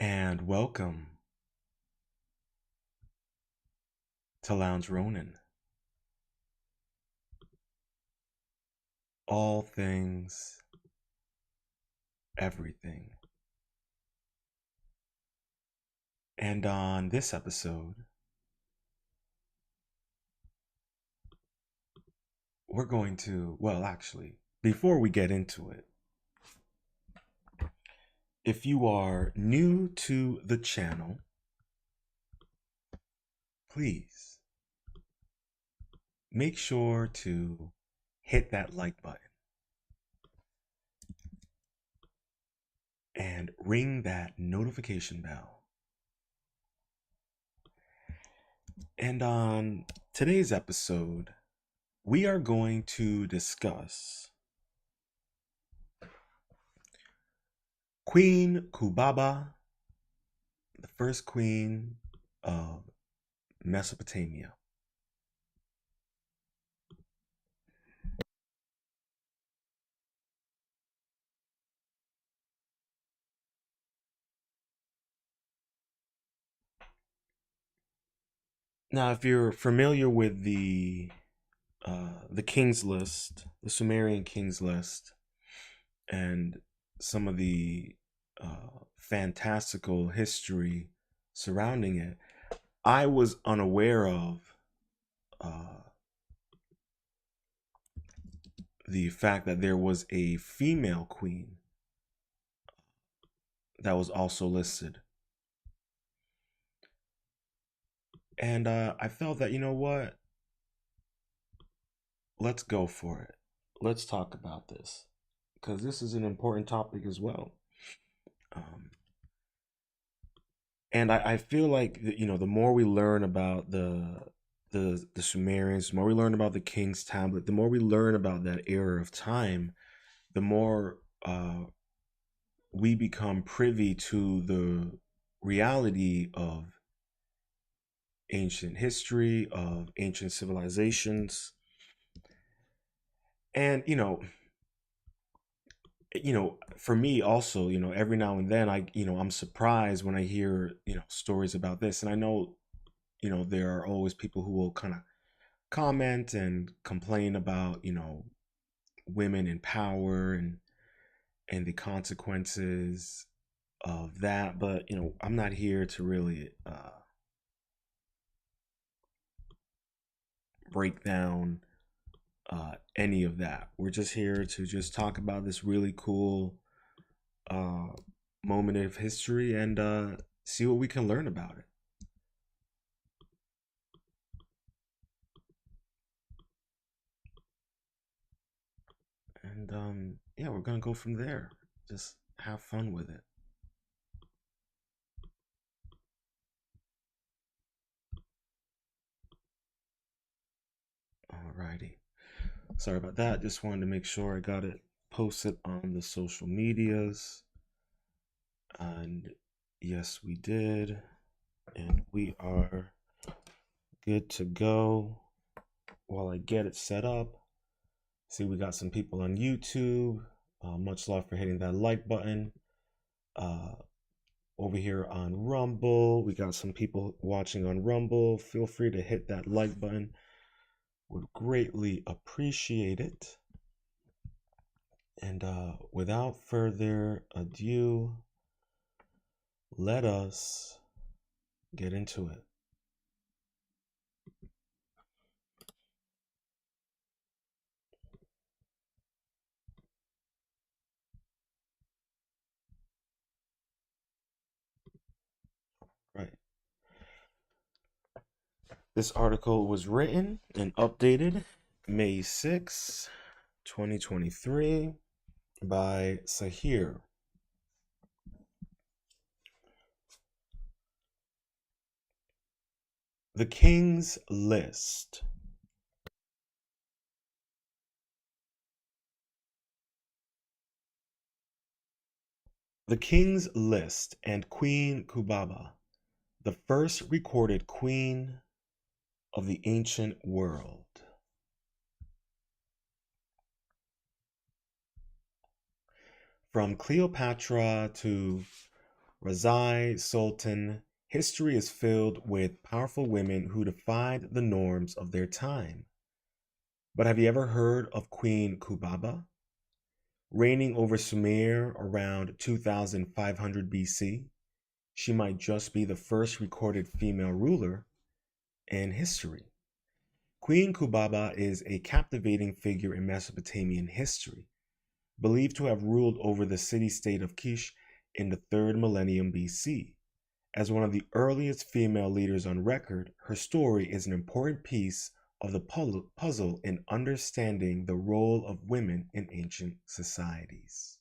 And welcome to Lounge Rōnin. All things, everything. And on this episode, we're going to, before we get into it, if you are new to the channel, please make sure to hit that like button and ring that notification bell. And on today's episode, we are going to discuss Queen Kubaba, the first queen of Mesopotamia. Now, if you're familiar with the king's list, the Sumerian king's list, and some of the fantastical history surrounding it, I was unaware of the fact that there was a female queen that was also listed. And I felt that, you know what? Let's go for it. Let's talk about this, because this is an important topic as well. And I feel like the more we learn about the Sumerians, the more we learn about the King's Tablet, the more we learn about that era of time, the more we become privy to the reality of ancient history, of ancient civilizations. And for me also, every now and then I'm surprised when I hear stories about this. And I know there are always people who will kind of comment and complain about women in power and the consequences of that. But I'm not here to really break down any of that. We're just here to just talk about this really cool moment of history and see what we can learn about it. And yeah, we're gonna go from there. Just have fun with it. Alrighty. Sorry about that. Just wanted to make sure I got it posted on the social medias. And yes, we did. And we are good to go while I get it set up. See, we got some people on YouTube. Much love for hitting that like button. Over here on Rumble, we got some people watching on Rumble. Feel free to hit that like button. Would greatly appreciate it. And without further ado, let us get into it. Right. This article was written and updated May 6, 2023 by Sahir. The King's List. The King's List and Queen Kubaba, the first recorded queen of the ancient world. From Cleopatra to Razai Sultan, history is filled with powerful women who defied the norms of their time. But have you ever heard of Queen Kubaba? Reigning over Sumer around 2500 BC, she might just be the first recorded female ruler in history. Queen Kubaba is a captivating figure in Mesopotamian history, believed to have ruled over the city-state of Kish in the 3rd millennium BC. As one of the earliest female leaders on record, her story is an important piece of the puzzle in understanding the role of women in ancient societies.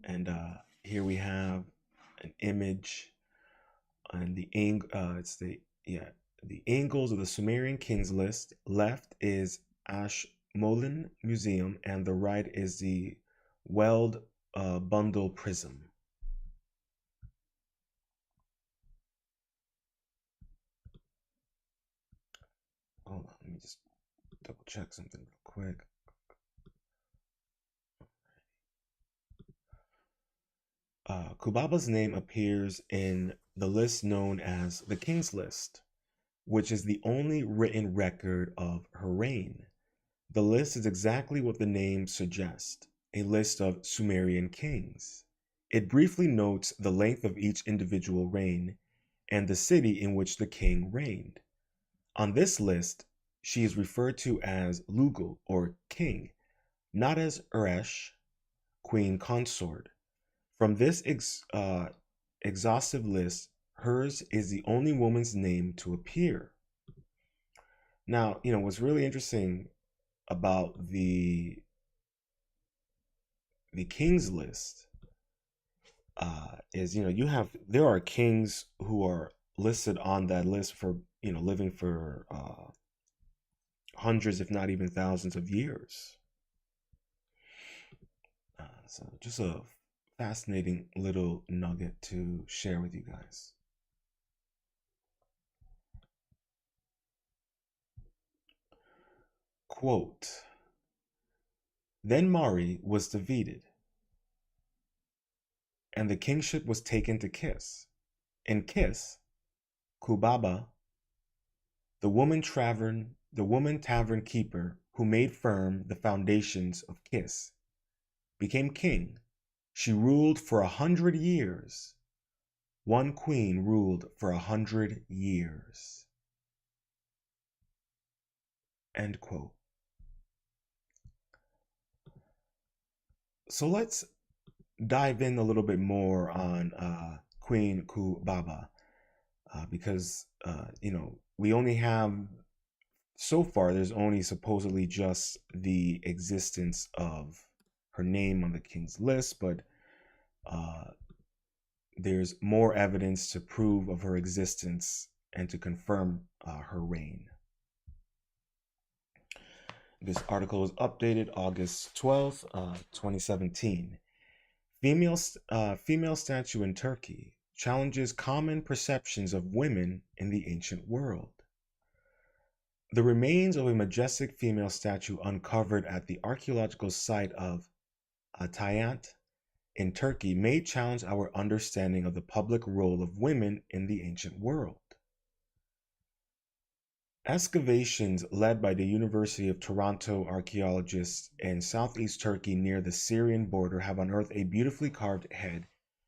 And here we have an image, and it's the angles of the Sumerian kings list. Left is Ashmolean Museum, and the right is the Weld Bundle Prism. Hold on, let me just double check something real quick. Kubaba's name appears in the list known as the King's List, which is the only written record of her reign. The list is exactly what the name suggests, a list of Sumerian kings. It briefly notes the length of each individual reign and the city in which the king reigned. On this list, she is referred to as Lugal, or king, not as Uresh, queen consort. From this exhaustive list, hers is the only woman's name to appear. Now, what's really interesting about the king's list is, there are kings who are listed on that list for, living for hundreds, if not even thousands of years. So just a fascinating little nugget to share with you guys. Quote, then Mari was defeated, and the kingship was taken to Kis. In Kis, Kubaba, the woman tavern keeper who made firm the foundations of Kis, became king. She ruled for 100 years. One queen ruled for 100 years. End quote. So let's dive in a little bit more on Queen Kubaba, because we only have, so far there's only supposedly just the existence of her name on the king's list, but there's more evidence to prove of her existence and to confirm her reign. This article was updated August 12th, 2017. Female statue in Turkey challenges common perceptions of women in the ancient world. The remains of a majestic female statue uncovered at the archaeological site of Atayat in Turkey may challenge our understanding of the public role of women in the ancient world. Excavations led by the University of Toronto archaeologists in southeast Turkey near the Syrian border have unearthed a beautifully carved head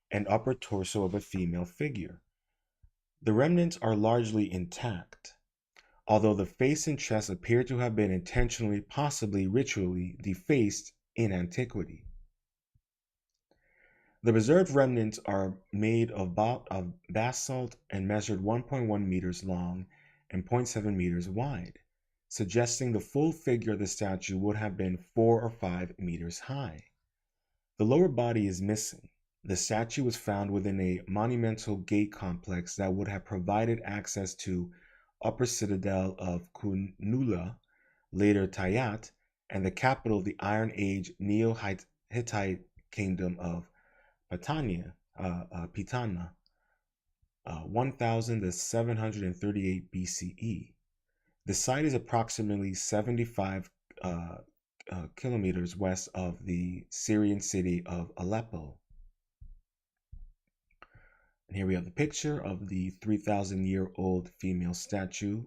and upper torso of a female figure. The remnants are largely intact, although the face and chest appear to have been intentionally, possibly ritually, defaced in antiquity. The preserved remnants are made of basalt and measured 1.1 meters long and 0.7 meters wide, suggesting the full figure of the statue would have been 4 or 5 meters high. The lower body is missing. The statue was found within a monumental gate complex that would have provided access to upper citadel of Kunlula, later Tayat, and the capital of the Iron Age Neo-Hittite kingdom of Pitana, 1738 BCE. The site is approximately 75 kilometers west of the Syrian city of Aleppo. And here we have the picture of the 3,000-year-old female statue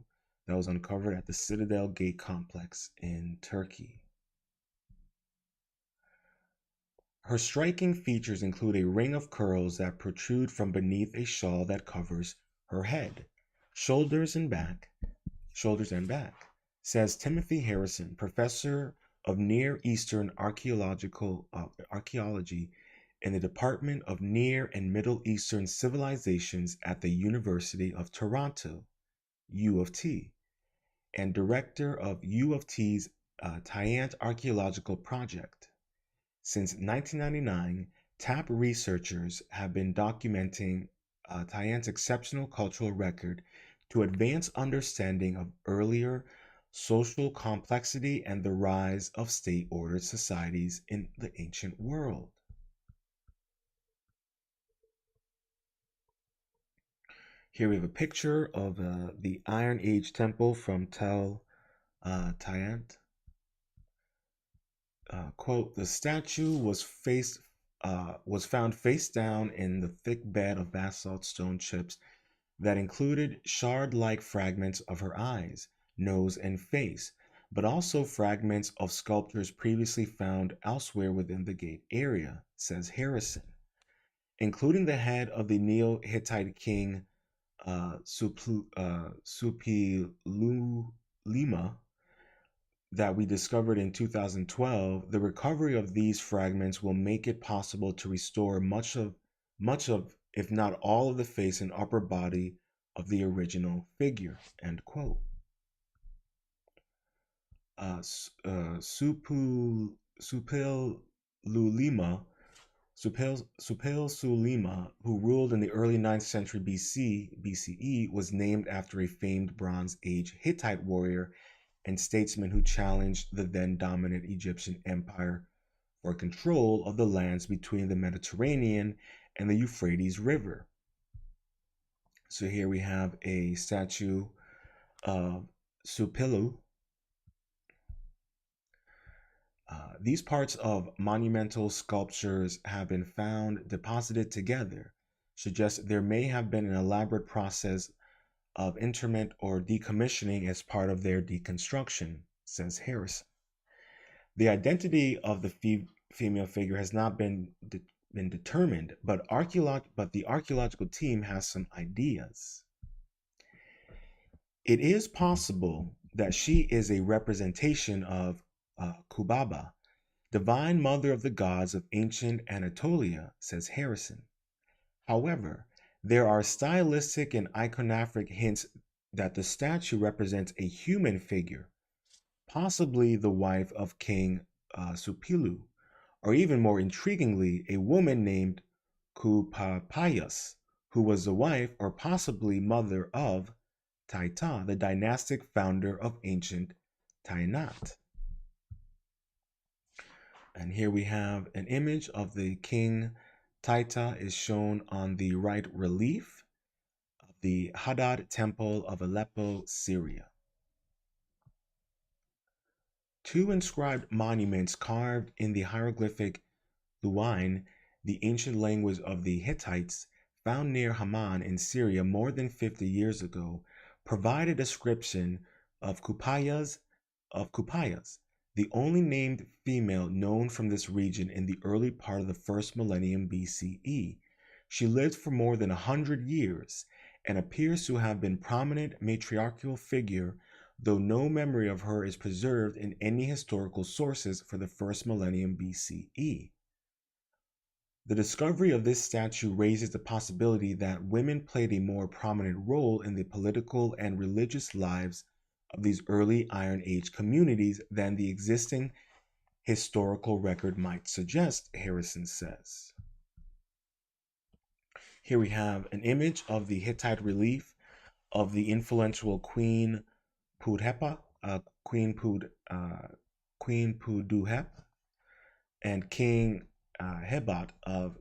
that was uncovered at the Citadel Gate complex in Turkey. Her striking features include a ring of curls that protrude from beneath a shawl that covers her head, shoulders and back, says Timothy Harrison, professor of Near Eastern archaeology in the Department of Near and Middle Eastern Civilizations at the University of Toronto, U of T, and director of U of T's Tyant Archaeological Project. Since 1999, TAP researchers have been documenting Tyant's exceptional cultural record to advance understanding of earlier social complexity and the rise of state-ordered societies in the ancient world. Here we have a picture of the Iron Age temple from Tel Tyant. Quote, the statue was found face down in the thick bed of basalt stone chips that included shard-like fragments of her eyes, nose, and face, but also fragments of sculptures previously found elsewhere within the gate area, says Harrison, including the head of the Neo-Hittite king Supilulima that we discovered in 2012. The recovery of these fragments will make it possible to restore much of, if not all of the face and upper body of the original figure, end quote. Supil-Sulima, who ruled in the early 9th century BCE, was named after a famed Bronze Age Hittite warrior and statesman who challenged the then dominant Egyptian empire for control of the lands between the Mediterranean and the Euphrates River. So here we have a statue of Supilu. These parts of monumental sculptures have been found deposited together, suggest there may have been an elaborate process of interment or decommissioning as part of their deconstruction, says Harrison. The identity of the female figure has not been determined, but the archaeological team has some ideas. It is possible that she is a representation of Kubaba, divine mother of the gods of ancient Anatolia, says Harrison. However, there are stylistic and iconographic hints that the statue represents a human figure, possibly the wife of King Supilu, or even more intriguingly, a woman named Kupapayas, who was the wife or possibly mother of Taita, the dynastic founder of ancient Tainat. And here we have an image of the King Taita is shown on the right relief of the Hadad Temple of Aleppo, Syria. Two inscribed monuments carved in the hieroglyphic Luwine, the ancient language of the Hittites, found near Haman in Syria more than 50 years ago, provide a description of Kupayas, the only named female known from this region in the early part of the first millennium BCE. She lived for more than 100 years and appears to have been a prominent matriarchal figure, though no memory of her is preserved in any historical sources for the first millennium BCE. The discovery of this statue raises the possibility that women played a more prominent role in the political and religious lives of these early Iron Age communities than the existing historical record might suggest, Harrison says. Here we have an image of the Hittite relief of the influential Queen Pudhep, Queen Puduhep, and King Hebat of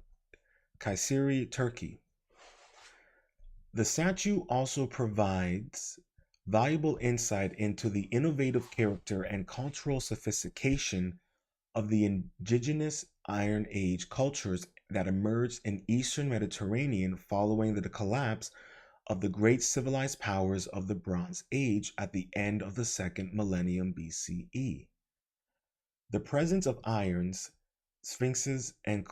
Kayseri, Turkey. The statue also provides valuable insight into the innovative character and cultural sophistication of the indigenous Iron Age cultures that emerged in Eastern Mediterranean following the collapse of the great civilized powers of the Bronze Age at the end of the second millennium BCE. The presence of irons, sphinxes, and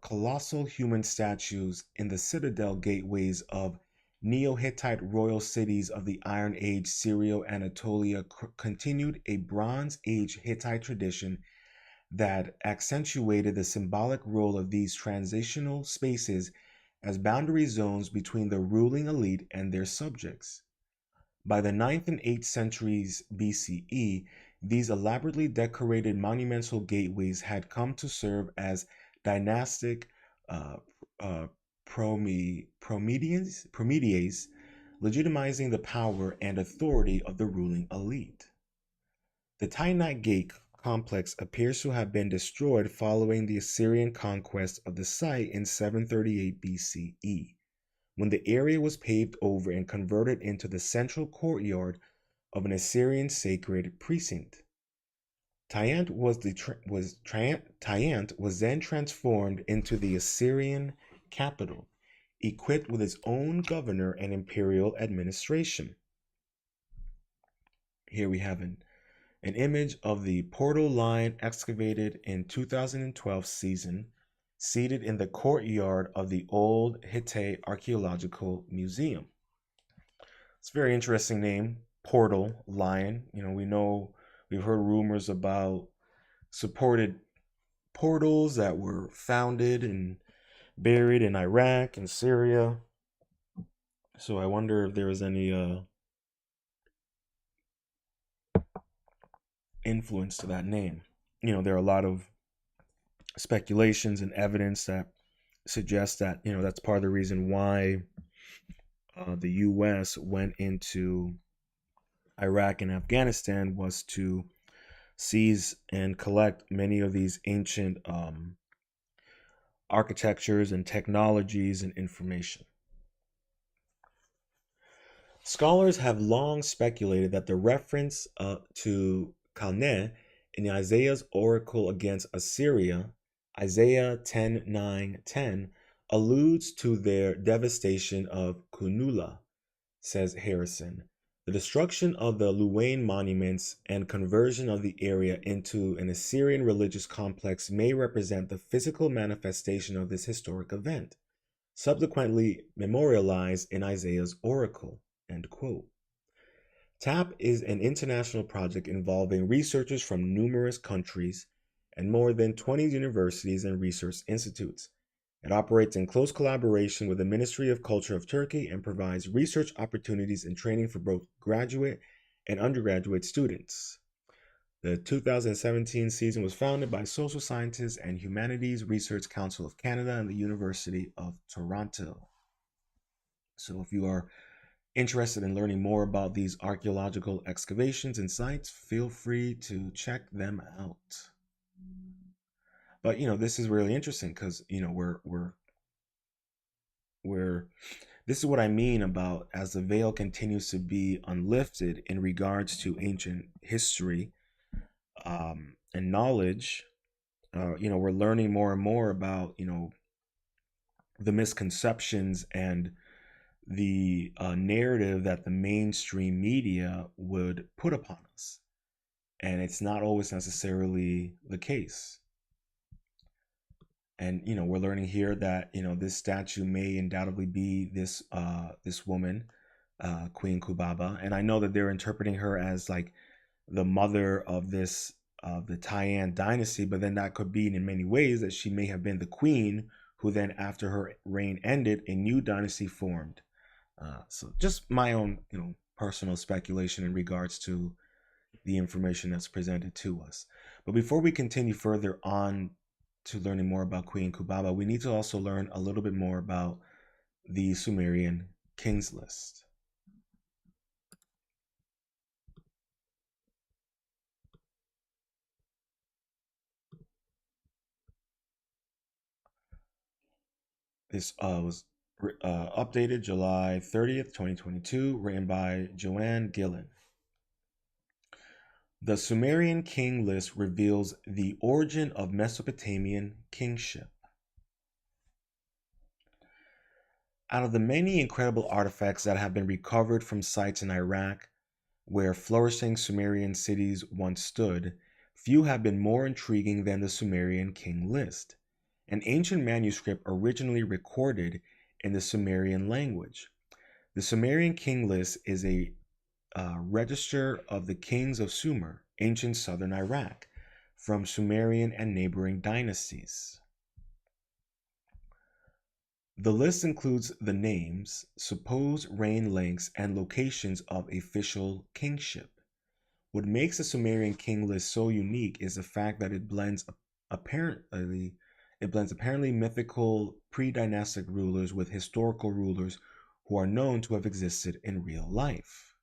colossal human statues in the citadel gateways of Neo Hittite royal cities of the Iron Age Syrio Anatolia continued a Bronze Age Hittite tradition that accentuated the symbolic role of these transitional spaces as boundary zones between the ruling elite and their subjects. By the ninth and 8th centuries BCE, these elaborately decorated monumental gateways had come to serve as dynastic uh, uh, promedies, legitimizing the power and authority of the ruling elite. The Tainite Gate complex appears to have been destroyed following the Assyrian conquest of the site in 738 BCE, when the area was paved over and converted into the central courtyard of an Assyrian sacred precinct. Tyant was then transformed into the Assyrian capital, equipped with its own governor and imperial administration. Here we have an image of the portal line excavated in 2012 season, seated in the courtyard of the Old Hittite Archaeological Museum. It's a very interesting name, Portal Lion. We've heard rumors about supported portals that were founded and buried in Iraq and Syria. So I wonder if there was any influence to that name. There are a lot of speculations and evidence that suggests that that's part of the reason why the U.S. went into Iraq and Afghanistan was to seize and collect many of these ancient architectures and technologies and information. Scholars have long speculated that the reference to Calneh in Isaiah's oracle against Assyria, Isaiah 10:9-10, alludes to their devastation of Kunula, says Harrison. The destruction of the Luane monuments and conversion of the area into an Assyrian religious complex may represent the physical manifestation of this historic event, subsequently memorialized in Isaiah's oracle. End quote. TAP is an international project involving researchers from numerous countries and more than 20 universities and research institutes. It operates in close collaboration with the Ministry of Culture of Turkey and provides research opportunities and training for both graduate and undergraduate students. The 2017 season was founded by Social Sciences and Humanities Research Council of Canada and the University of Toronto. So if you are interested in learning more about these archaeological excavations and sites, feel free to check them out. But this is really interesting because we're this is what I mean about as the veil continues to be unlifted in regards to ancient history and knowledge. We're learning more and more about the misconceptions and the narrative that the mainstream media would put upon us. And it's not always necessarily the case. And we're learning here that this statue may undoubtedly be this woman, Queen Kubaba, and I know that they're interpreting her as like the mother of this the Taiyan dynasty, but then that could be in many ways that she may have been the queen who then, after her reign ended, a new dynasty formed. So just my own personal speculation in regards to the information that's presented to us. But before we continue further on to learning more about Queen Kubaba, we need to also learn a little bit more about the Sumerian kings list. This was Updated July 30th, 2022, written by Joanne Gillen. The Sumerian king list reveals the origin of Mesopotamian kingship. Out of the many incredible artifacts that have been recovered from sites in Iraq where flourishing Sumerian cities once stood, few have been more intriguing than the Sumerian king list, an ancient manuscript originally recorded in the Sumerian language. The Sumerian king list is a register of the kings of Sumer, ancient southern Iraq, from Sumerian and neighboring dynasties. The list includes the names, supposed reign lengths, and locations of official kingship. What makes the Sumerian king list so unique is the fact that apparently it blends apparently mythical pre-dynastic rulers with historical rulers who are known to have existed in real life.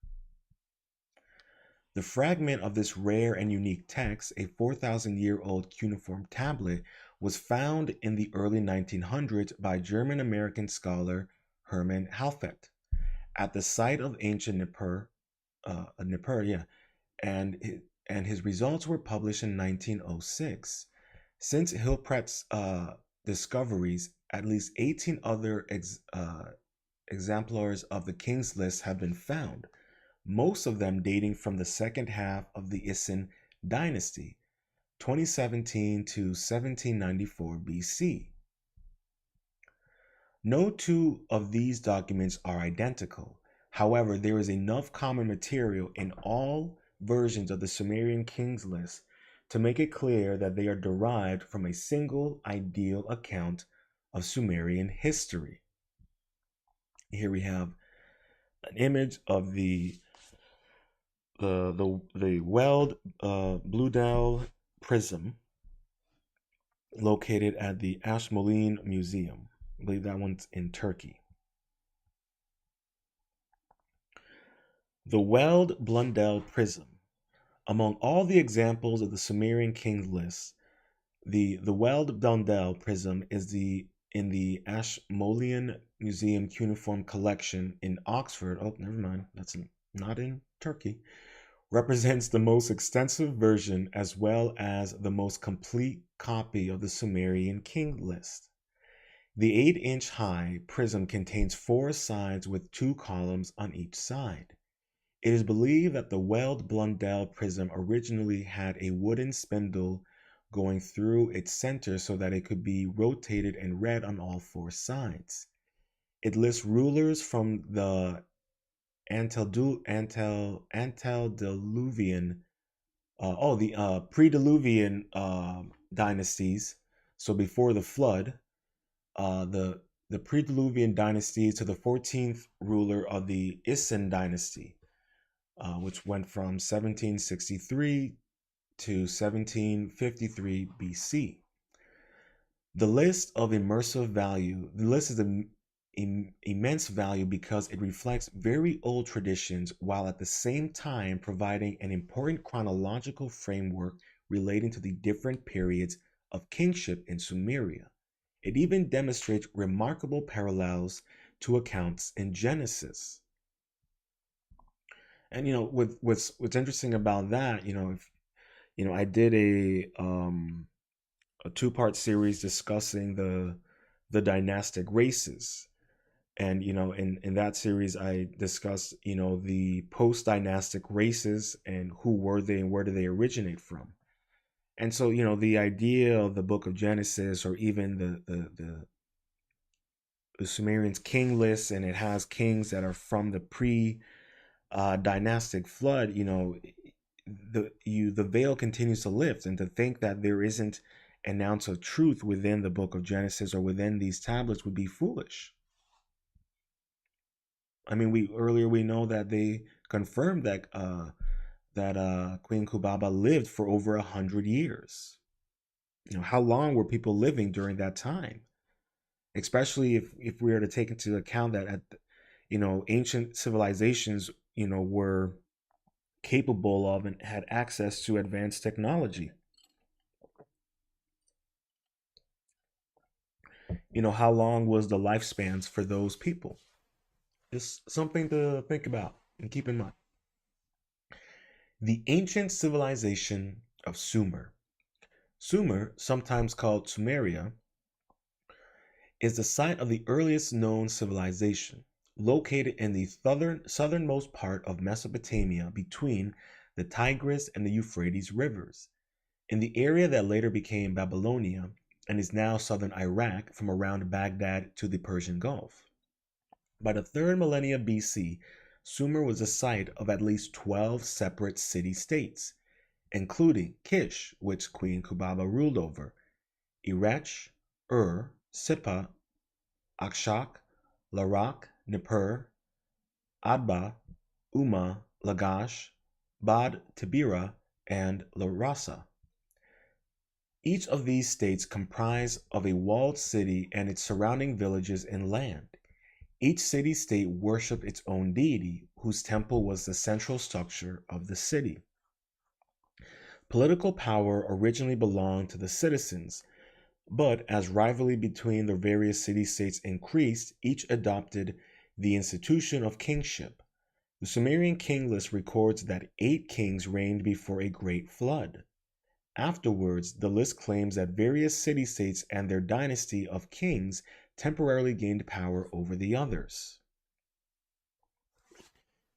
The fragment of this rare and unique text, a 4,000-year-old cuneiform tablet, was found in the early 1900s by German-American scholar Hermann Halfet at the site of ancient Nippur, yeah, and his results were published in 1906. Since Hilprecht's discoveries, at least 18 other exemplars of the King's List have been found, most of them dating from the second half of the Isin dynasty, 2017 to 1794 BC. No two of these documents are identical. However, there is enough common material in all versions of the Sumerian King's List to make it clear that they are derived from a single ideal account of Sumerian history. Here we have an image of the Weld Bludel prism located at the Ashmolean Museum. I believe that one's in Turkey. The Weld Blundell prism. Among all the examples of the Sumerian King's List, the Weld Blundell prism is in the Ashmolean Museum cuneiform collection in Oxford. Oh, never mind. That's not in Turkey. Represents the most extensive version as well as the most complete copy of the Sumerian King List. The 8-inch high prism contains 4 sides with 2 columns on each side. It is believed that the Weld Blundell prism originally had a wooden spindle going through its center so that it could be rotated and read on all 4 sides. It lists rulers from the antediluvian, pre-diluvian dynasties. So before the flood, the pre-diluvian dynasties to the 14th ruler of the Isin dynasty, which went from 1763 to 1753 BC. The list is of immense value because it reflects very old traditions while at the same time providing an important chronological framework relating to the different periods of kingship in Sumeria. It even demonstrates remarkable parallels to accounts in Genesis. And what's interesting about that, I did a 2-part series discussing the dynastic races. And in that series I discussed the post-dynastic races and who were they and where do they originate from. And so the idea of the book of Genesis, or even the Sumerian's king list, and it has kings that are from the dynastic flood, the veil continues to lift, and to think that there isn't an ounce of truth within the book of Genesis or within these tablets would be foolish. I mean, we know that they confirmed that Queen Kubaba lived for over 100 years. How long were people living during that time? Especially if we are to take into account that ancient civilizations were capable of and had access to advanced technology. How long was the lifespans for those people? Just something to think about and keep in mind. The ancient civilization of Sumer. Sumer, sometimes called Sumeria, is the site of the earliest known civilization, located in the southernmost part of Mesopotamia between the Tigris and the Euphrates rivers, in the area that later became Babylonia and is now southern Iraq from around Baghdad to the Persian Gulf. By the 3rd millennium BC, Sumer was the site of at least 12 separate city states, including Kish, which Queen Kubaba ruled over, Erech, Sippah, Akshak, Larak, Nippur, Adba, Umma, Lagash, Bad Tibira, and Larasa. Each of these states comprise of a walled city and its surrounding villages and land. Each city-state worshipped its own deity, whose temple was the central structure of the city. Political power originally belonged to the citizens, but as rivalry between the various city-states increased, each adopted the institution of kingship. The Sumerian king list records that 8 kings reigned before a great flood. Afterwards, the list claims that various city-states and their dynasty of kings temporarily gained power over the others.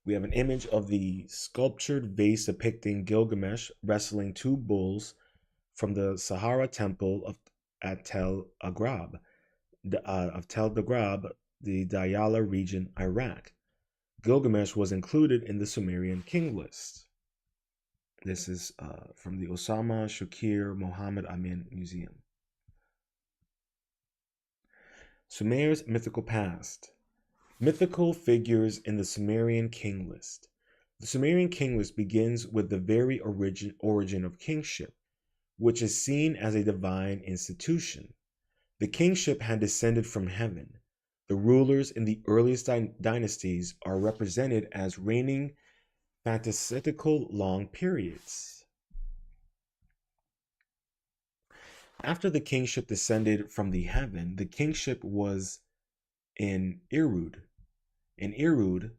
We have an image of the sculptured vase depicting Gilgamesh wrestling 2 bulls from the Sahara temple at Tel Agrab, the Diyala region, Iraq. Gilgamesh was included in the Sumerian king list. This is from the Osama Shakir Mohammed Amin Museum. Sumer's mythical past. Mythical figures in the Sumerian king list. The Sumerian king list begins with the very origin of kingship, which is seen as a divine institution. The kingship had descended from heaven. The rulers in the earliest dynasties are represented as reigning fantastical long periods. After the kingship descended from the heaven, the kingship was in Irud. In Irud,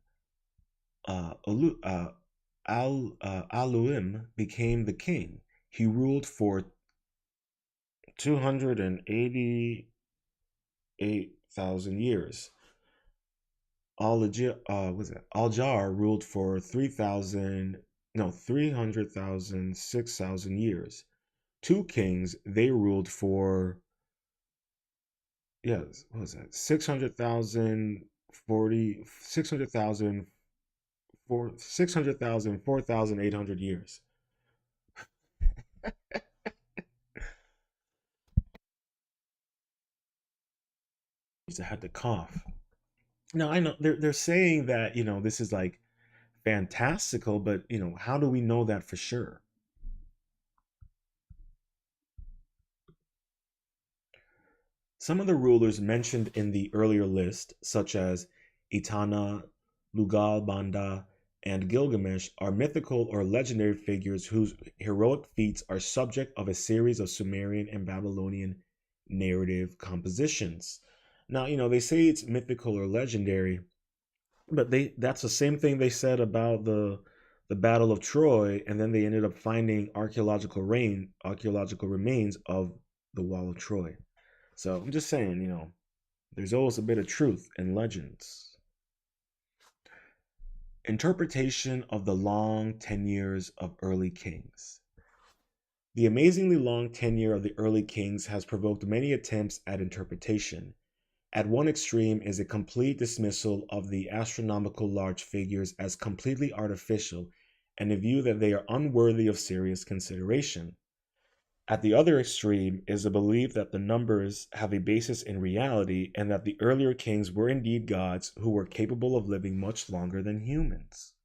Aluim became the king. He ruled for 288,000 years. Aljar ruled for 6,000 years. 2 kings, they ruled for 600,000, 4,800 years. I had to cough. Now I know they're saying that this is like fantastical, but how do we know that for sure? Some of the rulers mentioned in the earlier list, such as Etana, Lugal Banda, and Gilgamesh, are mythical or legendary figures whose heroic feats are subject of a series of Sumerian and Babylonian narrative compositions. Now, they say it's mythical or legendary, but that's the same thing they said about the Battle of Troy, and then they ended up finding archaeological remains of the Wall of Troy. So I'm just saying, there's always a bit of truth in legends. Interpretation of the long tenures of early kings. The amazingly long tenure of the early kings has provoked many attempts at interpretation. At one extreme is a complete dismissal of the astronomical large figures as completely artificial and a view that they are unworthy of serious consideration. At the other extreme is the belief that the numbers have a basis in reality and that the earlier kings were indeed gods who were capable of living much longer than humans.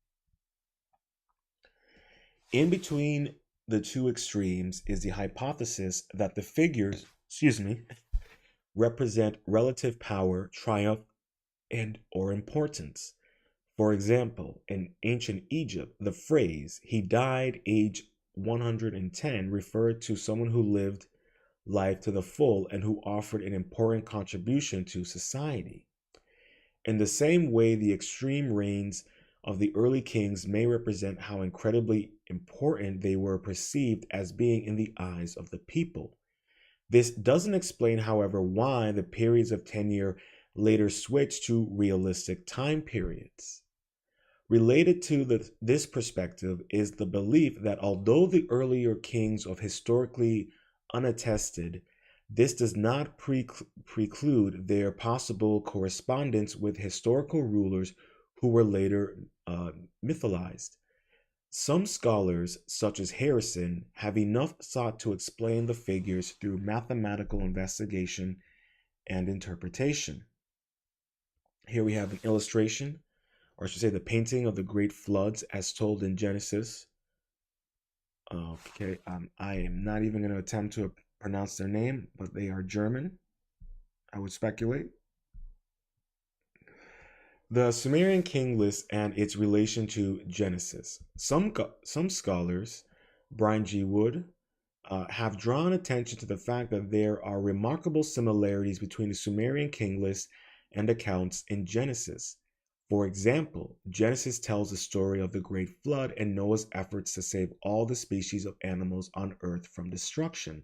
In between the 2 extremes is the hypothesis that the figures, represent relative power, triumph, and or importance. For example, in ancient Egypt, the phrase "he died age 110" referred to someone who lived life to the full and who offered an important contribution to society. In the same way, the extreme reigns of the early kings may represent how incredibly important they were perceived as being in the eyes of the people. This doesn't explain, however, why the periods of tenure later switched to realistic time periods. Related to this perspective is the belief that although the earlier kings of historically unattested, this does not preclude their possible correspondence with historical rulers who were later mythologized. Some scholars, such as Harrison, have enough sought to explain the figures through mathematical investigation and interpretation. Here we have an illustration, or I should say the painting of the great floods as told in Genesis. Okay, I am not even going to attempt to pronounce their name, but they are German, I would speculate. The Sumerian king list and its relation to Genesis. Some scholars, Brian G. Wood, have drawn attention to the fact that there are remarkable similarities between the Sumerian king list and accounts in Genesis. For example, Genesis tells the story of the great flood and Noah's efforts to save all the species of animals on earth from destruction.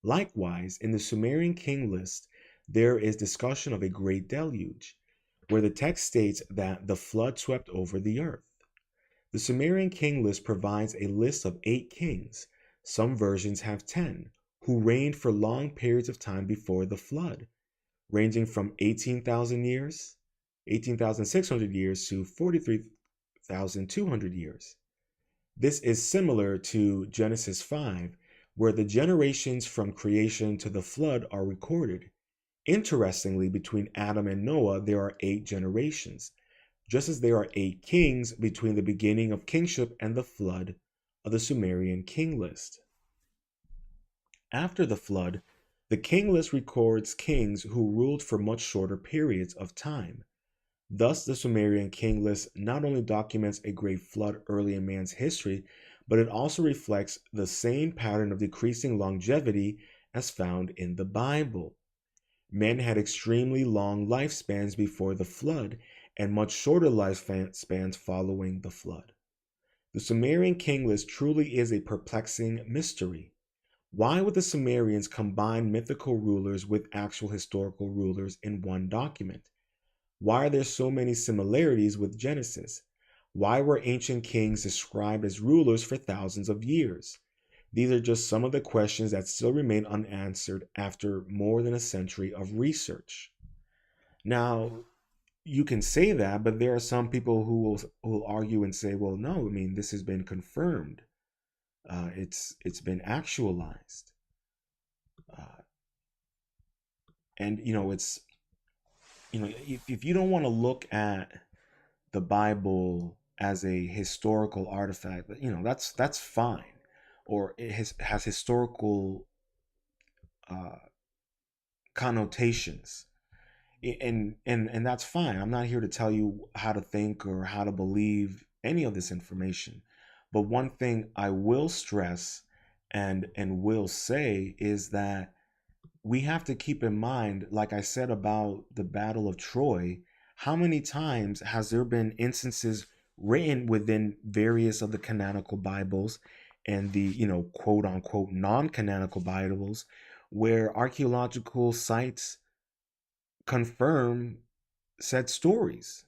Likewise, in the Sumerian king list, there is discussion of a great deluge, where the text states that the flood swept over the earth. The Sumerian king list provides a list of 8 kings, some versions have 10, who reigned for long periods of time before the flood, ranging from 18,600 years to 43,200 years. This is similar to Genesis 5, where the generations from creation to the flood are recorded. Interestingly, between Adam and Noah, there are 8 generations, just as there are 8 kings between the beginning of kingship and the flood of the Sumerian king list. After the flood, the king list records kings who ruled for much shorter periods of time. Thus, the Sumerian king list not only documents a great flood early in man's history, but it also reflects the same pattern of decreasing longevity as found in the Bible. Men had extremely long lifespans before the flood and much shorter lifespans following the flood. The Sumerian king list truly is a perplexing mystery. Why would the Sumerians combine mythical rulers with actual historical rulers in one document? Why are there so many similarities with Genesis? Why were ancient kings described as rulers for thousands of years? These are just some of the questions that still remain unanswered after more than a century of research. Now, you can say that, but there are some people who will argue and say, well, no, I mean, this has been confirmed. It's been actualized. And, if you don't want to look at the Bible as a historical artifact, that's fine. Or it has historical connotations, and that's fine. I'm not here to tell you how to think or how to believe any of this information. But one thing I will stress and will say is that we have to keep in mind, like I said about the Battle of Troy, how many times has there been instances written within various of the canonical Bibles and the, quote unquote non-canonical Bibles where archaeological sites confirm said stories?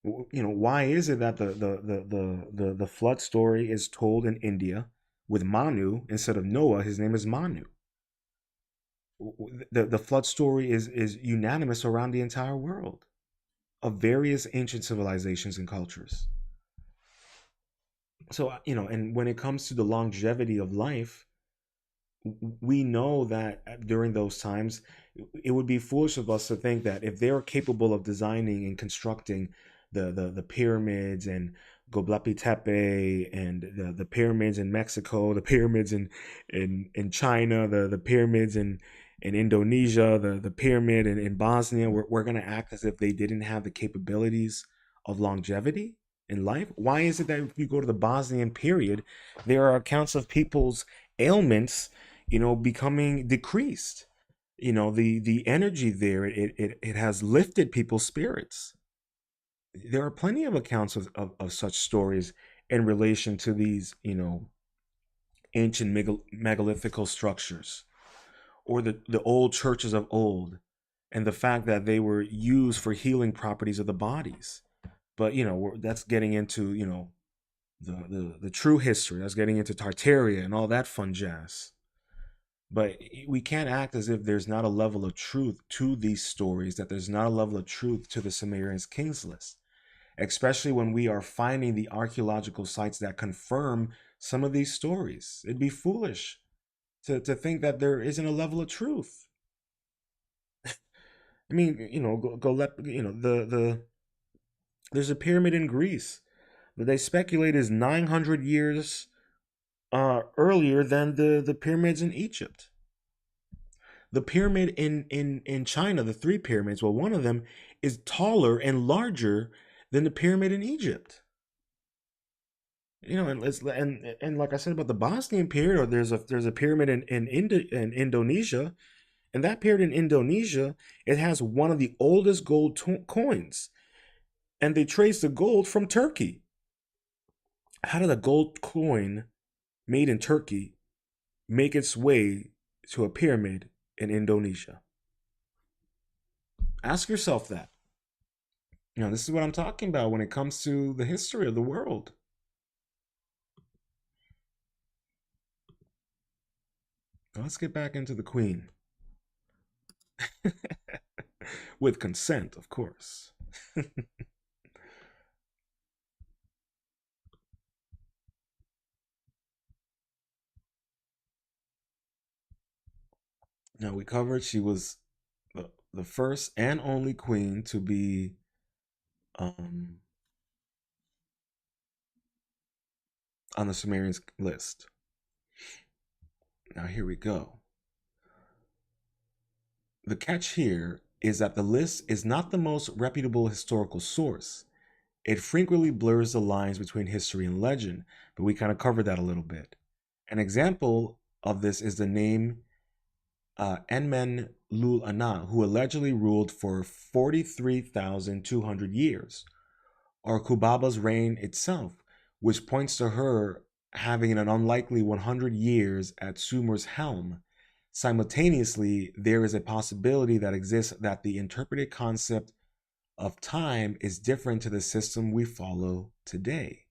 Why is it that the flood story is told in India with Manu instead of Noah? His name is Manu. The flood story is unanimous around the entire world of various ancient civilizations and cultures. So, and when it comes to the longevity of life, we know that during those times, it would be foolish of us to think that if they are capable of designing and constructing the pyramids and Göbekli Tepe and the pyramids in Mexico, the pyramids in China, the pyramids in Indonesia, the pyramid in Bosnia, we're going to act as if they didn't have the capabilities of longevity in life. Why is it that if you go to the Bosnian period, there are accounts of people's ailments becoming decreased. The energy there, it has lifted people's spirits. There are plenty of accounts of such stories in relation to these, ancient megalithical structures, or the old churches of old, and the fact that they were used for healing properties of the bodies. But that's getting into the true history. That's getting into Tartaria and all that fun jazz. But we can't act as if there's not a level of truth to these stories, that there's not a level of truth to the Sumerians' kings list, especially when we are finding the archaeological sites that confirm some of these stories. It'd be foolish to think that there isn't a level of truth. I mean, go let there's a pyramid in Greece that they speculate is 900 years earlier than the pyramids in Egypt. The pyramid in China, the three pyramids, well, one of them is taller and larger than the pyramid in Egypt. And like I said about the Bosnian period, or there's a pyramid in Indonesia, and that period in Indonesia, it has one of the oldest gold coins, and they trace the gold from Turkey. How did a gold coin made in Turkey make its way to a pyramid in Indonesia? Ask yourself that. This is what I'm talking about when it comes to the history of the world. Now let's get back into the Queen. With consent, of course. Now, we covered she was the first and only queen to be um, on the Sumerians list. Now, here we go. The catch here is that the list is not the most reputable historical source. It frequently blurs the lines between history and legend, but we kind of covered that a little bit. An example of this is the name Enmen-Lul-Ana, who allegedly ruled for 43,200 years, or Kubaba's reign itself, which points to her having an unlikely 100 years at Sumer's helm. Simultaneously, there is a possibility that exists that the interpreted concept of time is different to the system we follow today.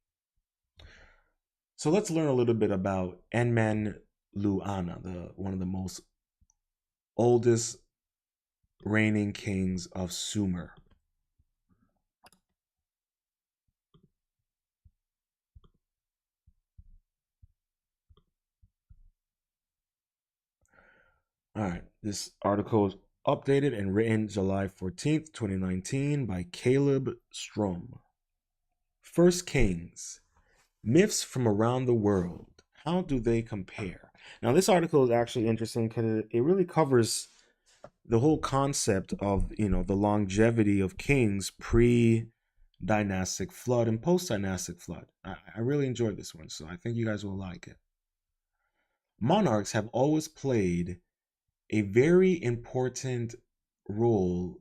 So let's learn a little bit about Enmen-Lu-Ana, one of the most oldest reigning kings of Sumer. All right, this article is updated and written July 14th, 2019 by Caleb Strom. First Kings, myths from around the world. How do they compare? Now, this article is actually interesting because it really covers the whole concept of, the longevity of kings pre-dynastic flood and post-dynastic flood. I really enjoyed this one, so I think you guys will like it. Monarchs have always played a very important role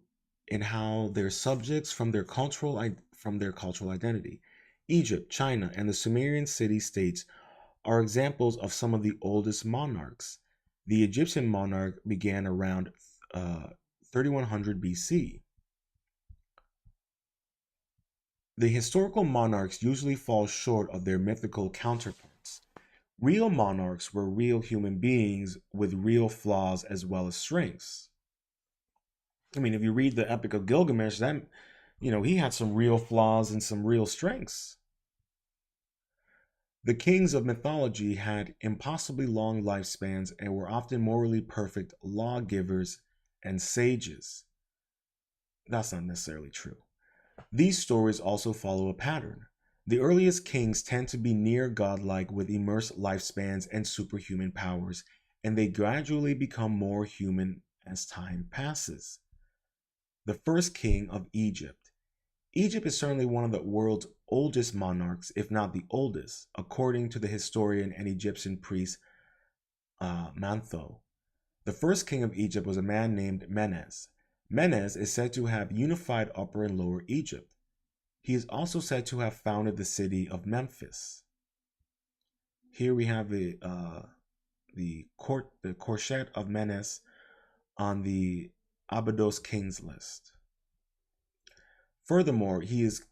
in how their subjects from their cultural identity. Egypt, China, and the Sumerian city-states are examples of some of the oldest monarchs. The Egyptian monarch began around 3100 BC. The historical monarchs usually fall short of their mythical counterparts. Real monarchs were real human beings with real flaws as well as strengths. I mean, if you read the Epic of Gilgamesh, that he had some real flaws and some real strengths. The kings of mythology had impossibly long lifespans and were often morally perfect lawgivers and sages. That's not necessarily true. These stories also follow a pattern. The earliest kings tend to be near godlike with immersed lifespans and superhuman powers, and they gradually become more human as time passes. The first king of Egypt. Egypt is certainly one of the world's oldest monarchs, if not the oldest, according to the historian and Egyptian priest Mantho. The first king of Egypt was a man named Menes. Menes is said to have unified Upper and Lower Egypt. He is also said to have founded the city of Memphis. Here we have the Corset of Menes on the Abydos Kings list. Furthermore, he is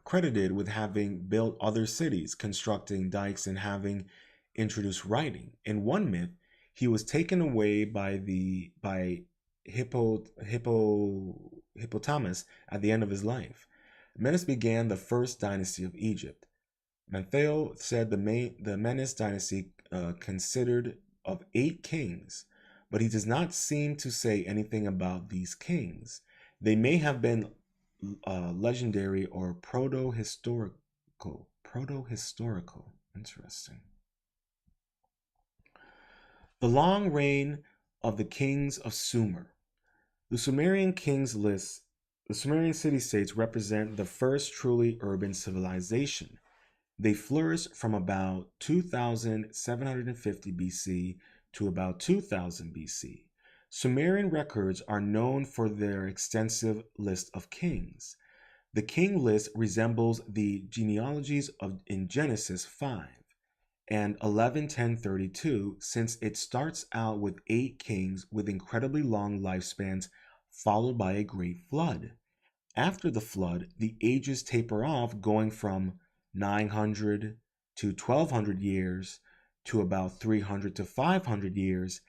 credited with having built other cities, constructing dikes, and having introduced writing. In one myth, he was taken away by Hippopotamus at the end of his life. Menes began the first dynasty of Egypt. Manetho said the Menes dynasty consisted of 8 kings, but he does not seem to say anything about these kings. They may have been legendary or proto-historical. Interesting. The long reign of the kings of Sumer. The Sumerian kings list. The Sumerian city-states represent the first truly urban civilization. They flourished from about 2750 BC to about 2000 BC. Sumerian records are known for their extensive list of kings. The king list resembles the genealogies in Genesis 5 and 11:10:32, since it starts out with 8 kings with incredibly long lifespans, followed by a great flood. After the flood, the ages taper off, going from 900 to 1200 years to about 300 to 500 years,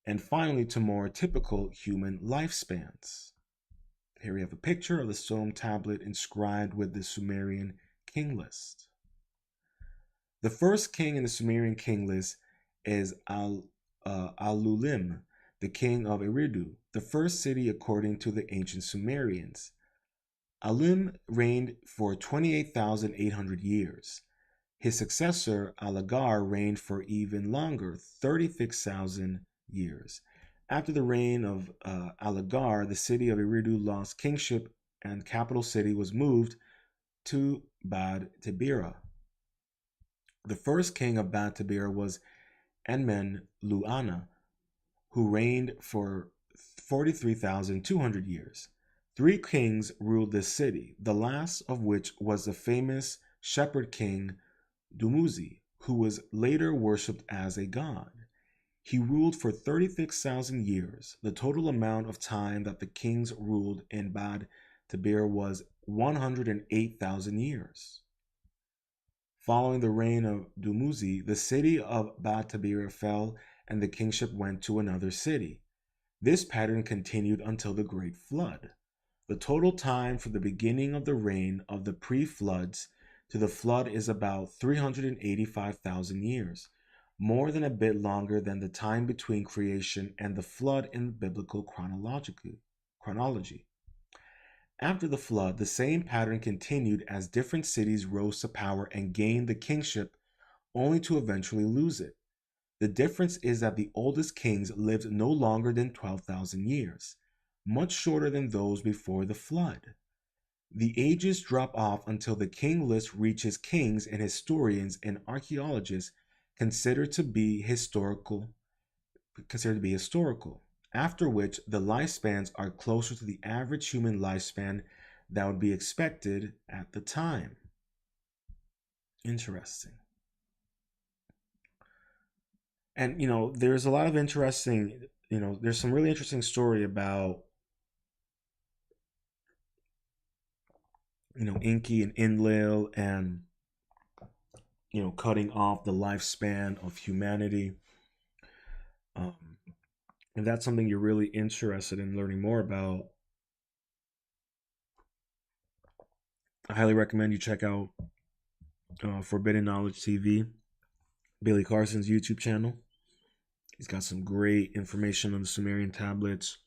and finally to more typical human lifespans. Here we have a picture of the stone tablet inscribed with the Sumerian king list. The first king in the Sumerian king list is Alulim, the king of Eridu, the first city according to the ancient Sumerians. Alulim reigned for 28,800 years. His successor, Alagar, reigned for even longer, 36,000 years. After the reign of Alagar, the city of Eridu lost kingship and capital city was moved to Bad Tibira. The first king of Bad Tibira was Enmen-Luana, who reigned for 43,200 years. 3 kings ruled this city, the last of which was the famous shepherd king Dumuzi, who was later worshipped as a god. He ruled for 36,000 years. The total amount of time that the kings ruled in Bad Tibir was 108,000 years. Following the reign of Dumuzi, the city of Bad Tibir fell and the kingship went to another city. This pattern continued until the Great Flood. The total time from the beginning of the reign of the pre-floods to the flood is about 385,000 years, more than a bit longer than the time between creation and the flood in biblical chronology. After the flood, the same pattern continued as different cities rose to power and gained the kingship, only to eventually lose it. The difference is that the oldest kings lived no longer than 12,000 years, much shorter than those before the flood. The ages drop off until the king list reaches kings and historians and archaeologists considered to be historical, after which the lifespans are closer to the average human lifespan that would be expected at the time. Interesting. And there's a lot of interesting, there's some really interesting story about Enki and Enlil and cutting off the lifespan of humanity. If that's something you're really interested in learning more about, I highly recommend you check out Forbidden Knowledge TV, Billy Carson's YouTube channel. He's got some great information on the Sumerian tablets,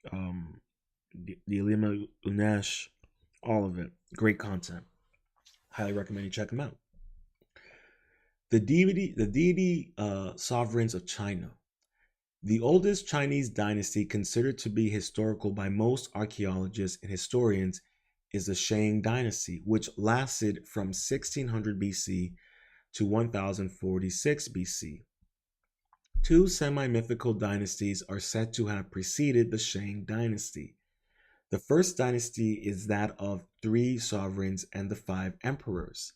the Elima Unesh, all of it. Great content. Highly recommend you check him out. The deity sovereigns of China. The oldest Chinese dynasty considered to be historical by most archaeologists and historians is the Shang dynasty, which lasted from 1600 BC to 1046 BC. Two semi-mythical dynasties are said to have preceded the Shang dynasty. The first dynasty is that of three sovereigns and the five emperors.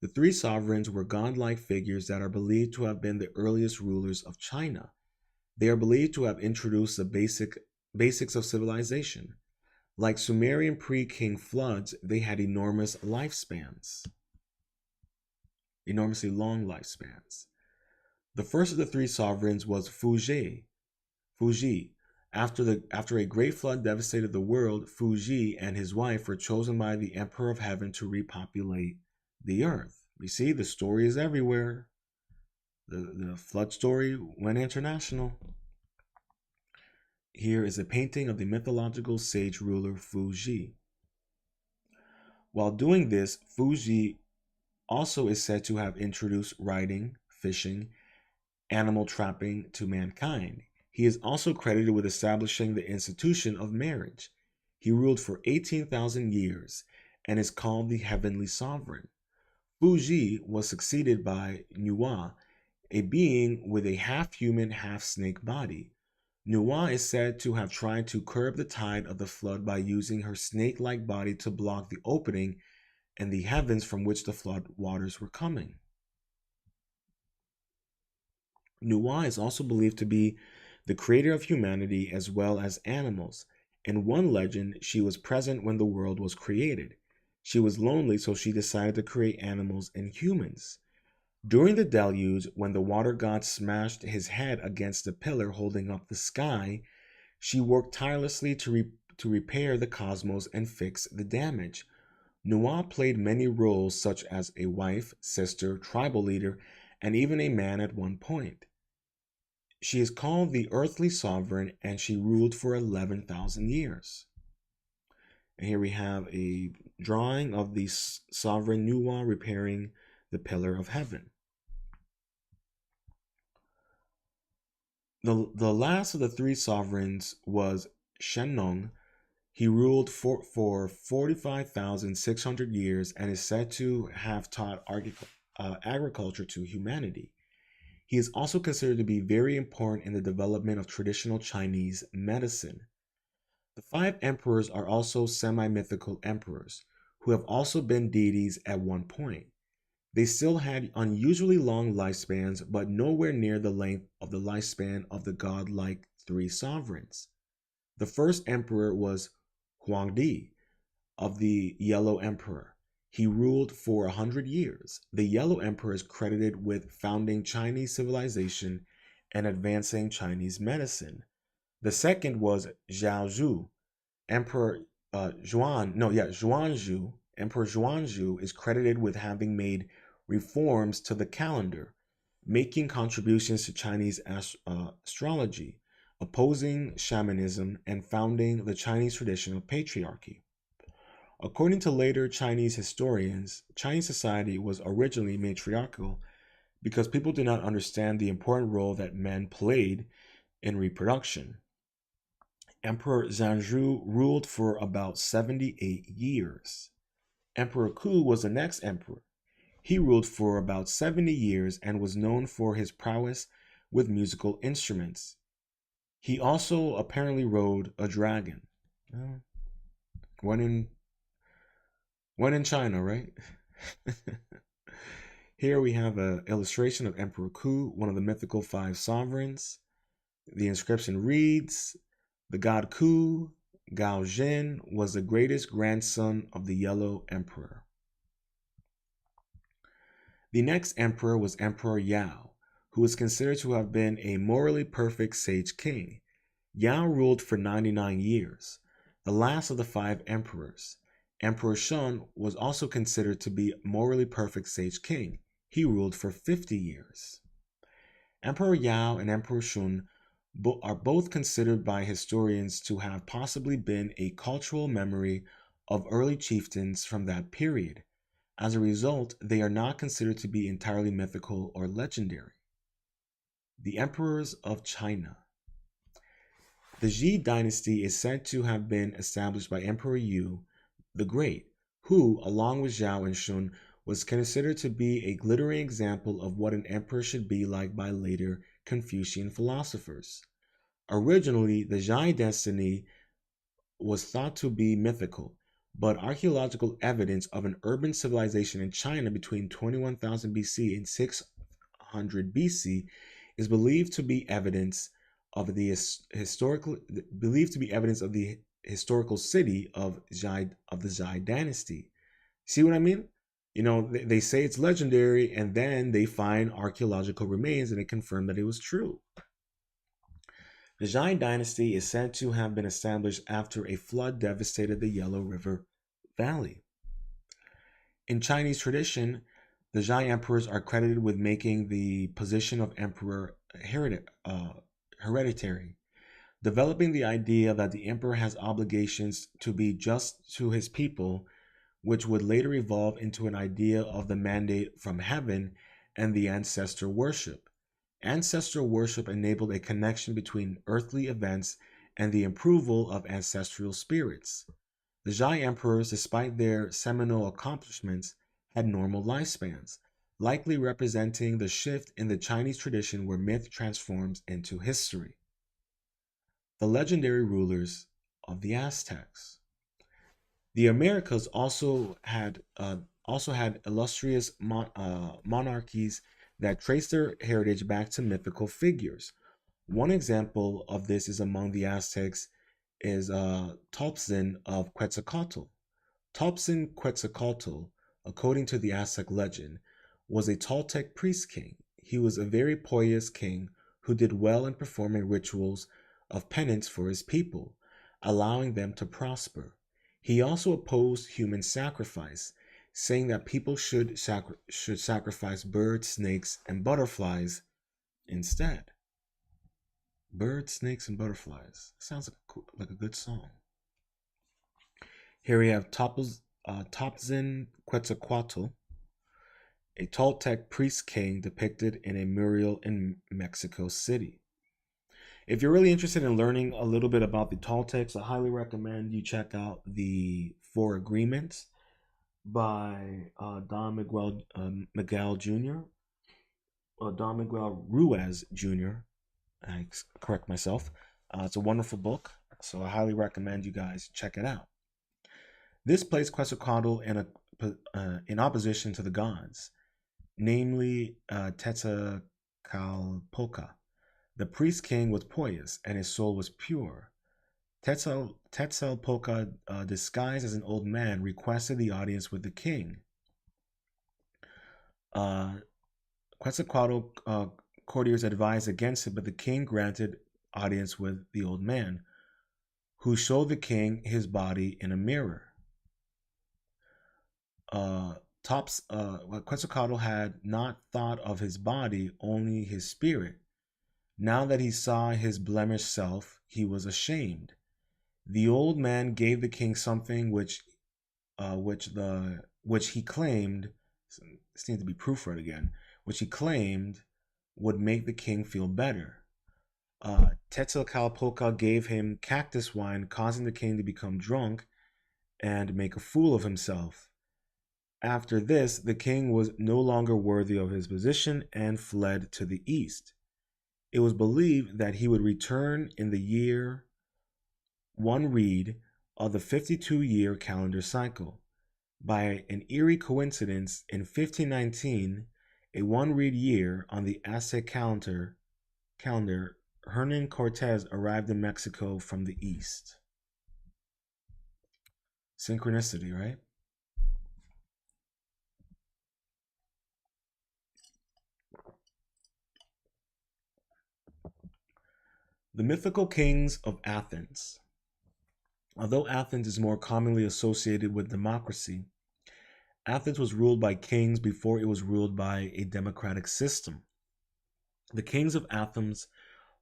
The three sovereigns were godlike figures that are believed to have been the earliest rulers of China. They are believed to have introduced the basics of civilization. Like Sumerian pre-king floods, they had enormously long lifespans. The first of the three sovereigns was Fuji. After a great flood devastated the world, Fuji and his wife were chosen by the Emperor of Heaven to repopulate the earth. You see, the story is everywhere. The flood story went international. Here is a painting of the mythological sage ruler Fuji. While doing this, Fuji also is said to have introduced riding, fishing, animal trapping to mankind. He is also credited with establishing the institution of marriage. He ruled for 18,000 years and is called the Heavenly Sovereign. Fuji was succeeded by Nuwa, a being with a half-human, half-snake body. Nuwa is said to have tried to curb the tide of the flood by using her snake-like body to block the opening in the heavens from which the flood waters were coming. Nuwa is also believed to be the creator of humanity as well as animals. In one legend, she was present when the world was created. She was lonely, so she decided to create animals and humans. During the deluge, when the water god smashed his head against the pillar holding up the sky, she worked tirelessly to repair the cosmos and fix the damage. Nuwa played many roles such as a wife, sister, tribal leader, and even a man at one point. She is called the earthly sovereign and she ruled for 11,000 years. And here we have a drawing of the sovereign Nuwa repairing the pillar of heaven. The last of the three sovereigns was Shennong. He ruled for 45,600 years and is said to have taught agriculture to humanity. He is also considered to be very important in the development of traditional Chinese medicine. The five emperors are also semi-mythical emperors, who have also been deities at one point. They still had unusually long lifespans, but nowhere near the length of the lifespan of the godlike three sovereigns. The first emperor was Huangdi of the Yellow Emperor. He ruled for 100 years. The Yellow Emperor is credited with founding Chinese civilization and advancing Chinese medicine. The second was Zhaozhou. Emperor Zhuanzhu. Emperor Zhuanzhu is credited with having made reforms to the calendar, making contributions to Chinese astrology, opposing shamanism, and founding the Chinese tradition of patriarchy. According to later Chinese historians, Chinese society was originally matriarchal because people did not understand the important role that men played in reproduction. Emperor Zhangzhou ruled for about 78 years. Emperor Ku was the next emperor. He ruled for about 70 years and was known for his prowess with musical instruments. He also apparently rode a dragon. One in China, right? Here we have an illustration of Emperor Ku, one of the mythical five sovereigns. The inscription reads, "The god Ku, Gao Jin, was the greatest grandson of the Yellow Emperor." The next emperor was Emperor Yao, who is considered to have been a morally perfect sage king. Yao ruled for 99 years, the last of the five emperors. Emperor Shun was also considered to be a morally perfect sage king. He ruled for 50 years. Emperor Yao and Emperor Shun are both considered by historians to have possibly been a cultural memory of early chieftains from that period. As a result, they are not considered to be entirely mythical or legendary. The Emperors of China. The Ji dynasty is said to have been established by Emperor Yu the Great, who, along with Zhao and Shun, was considered to be a glittering example of what an emperor should be like by later Confucian philosophers. Originally, the Zhai dynasty was thought to be mythical, but archaeological evidence of an urban civilization in China between 21,000 BC and 600 BC is believed to be evidence of the historical city of the Zhai dynasty. See what I mean? They say it's legendary, and then they find archaeological remains and they confirm that it was true. The Zhai dynasty is said to have been established after a flood devastated the Yellow River Valley. In Chinese tradition, the Zhai emperors are credited with making the position of emperor hereditary, developing the idea that the emperor has obligations to be just to his people, which would later evolve into an idea of the mandate from heaven and the ancestor worship. Ancestral worship enabled a connection between earthly events and the approval of ancestral spirits. The Zhai emperors, despite their seminal accomplishments, had normal lifespans, likely representing the shift in the Chinese tradition where myth transforms into history. The legendary rulers of the Aztecs. The Americas also had illustrious monarchies that trace their heritage back to mythical figures. One example of this is among the Aztecs is Topsin of Quetzalcoatl. Topsin Quetzalcoatl, according to the Aztec legend, was a Toltec priest king. He was a very pious king who did well in performing rituals of penance for his people, allowing them to prosper. He also opposed human sacrifice, saying that people should sacrifice birds, snakes, and butterflies instead. Birds, snakes, and butterflies. Sounds like a good song. Here we have Topsin Quetzalcoatl, a Toltec priest king depicted in a mural in Mexico City. If you're really interested in learning a little bit about the Toltecs, I highly recommend you check out the Four Agreements by Don Miguel Jr. Don Miguel Ruiz Jr. I correct myself. It's a wonderful book, so I highly recommend you guys check it out. This placed Quetzalcoatl in opposition to the gods, namely Tetzalcoatl. The priest king was pious and his soul was pure. Tetzalcoatl, disguised as an old man, requested the audience with the king. Quetzalcoatl courtiers advised against it, but the king granted audience with the old man, who showed the king his body in a mirror. Quetzalcoatl had not thought of his body, only his spirit. Now that he saw his blemished self, he was ashamed. The old man gave the king something which he claimed, this needs to be proofread again, which he claimed would make the king feel better. Tetzalcoatl gave him cactus wine, causing the king to become drunk and make a fool of himself. After this, the king was no longer worthy of his position and fled to the east. It was believed that he would return in the year one reed of the 52-year calendar cycle. By an eerie coincidence, in 1519, a one-reed year on the Aztec calendar, Hernan Cortez arrived in Mexico from the east. Synchronicity, right? The mythical kings of Athens. Although Athens is more commonly associated with democracy, Athens was ruled by kings before it was ruled by a democratic system. The kings of Athens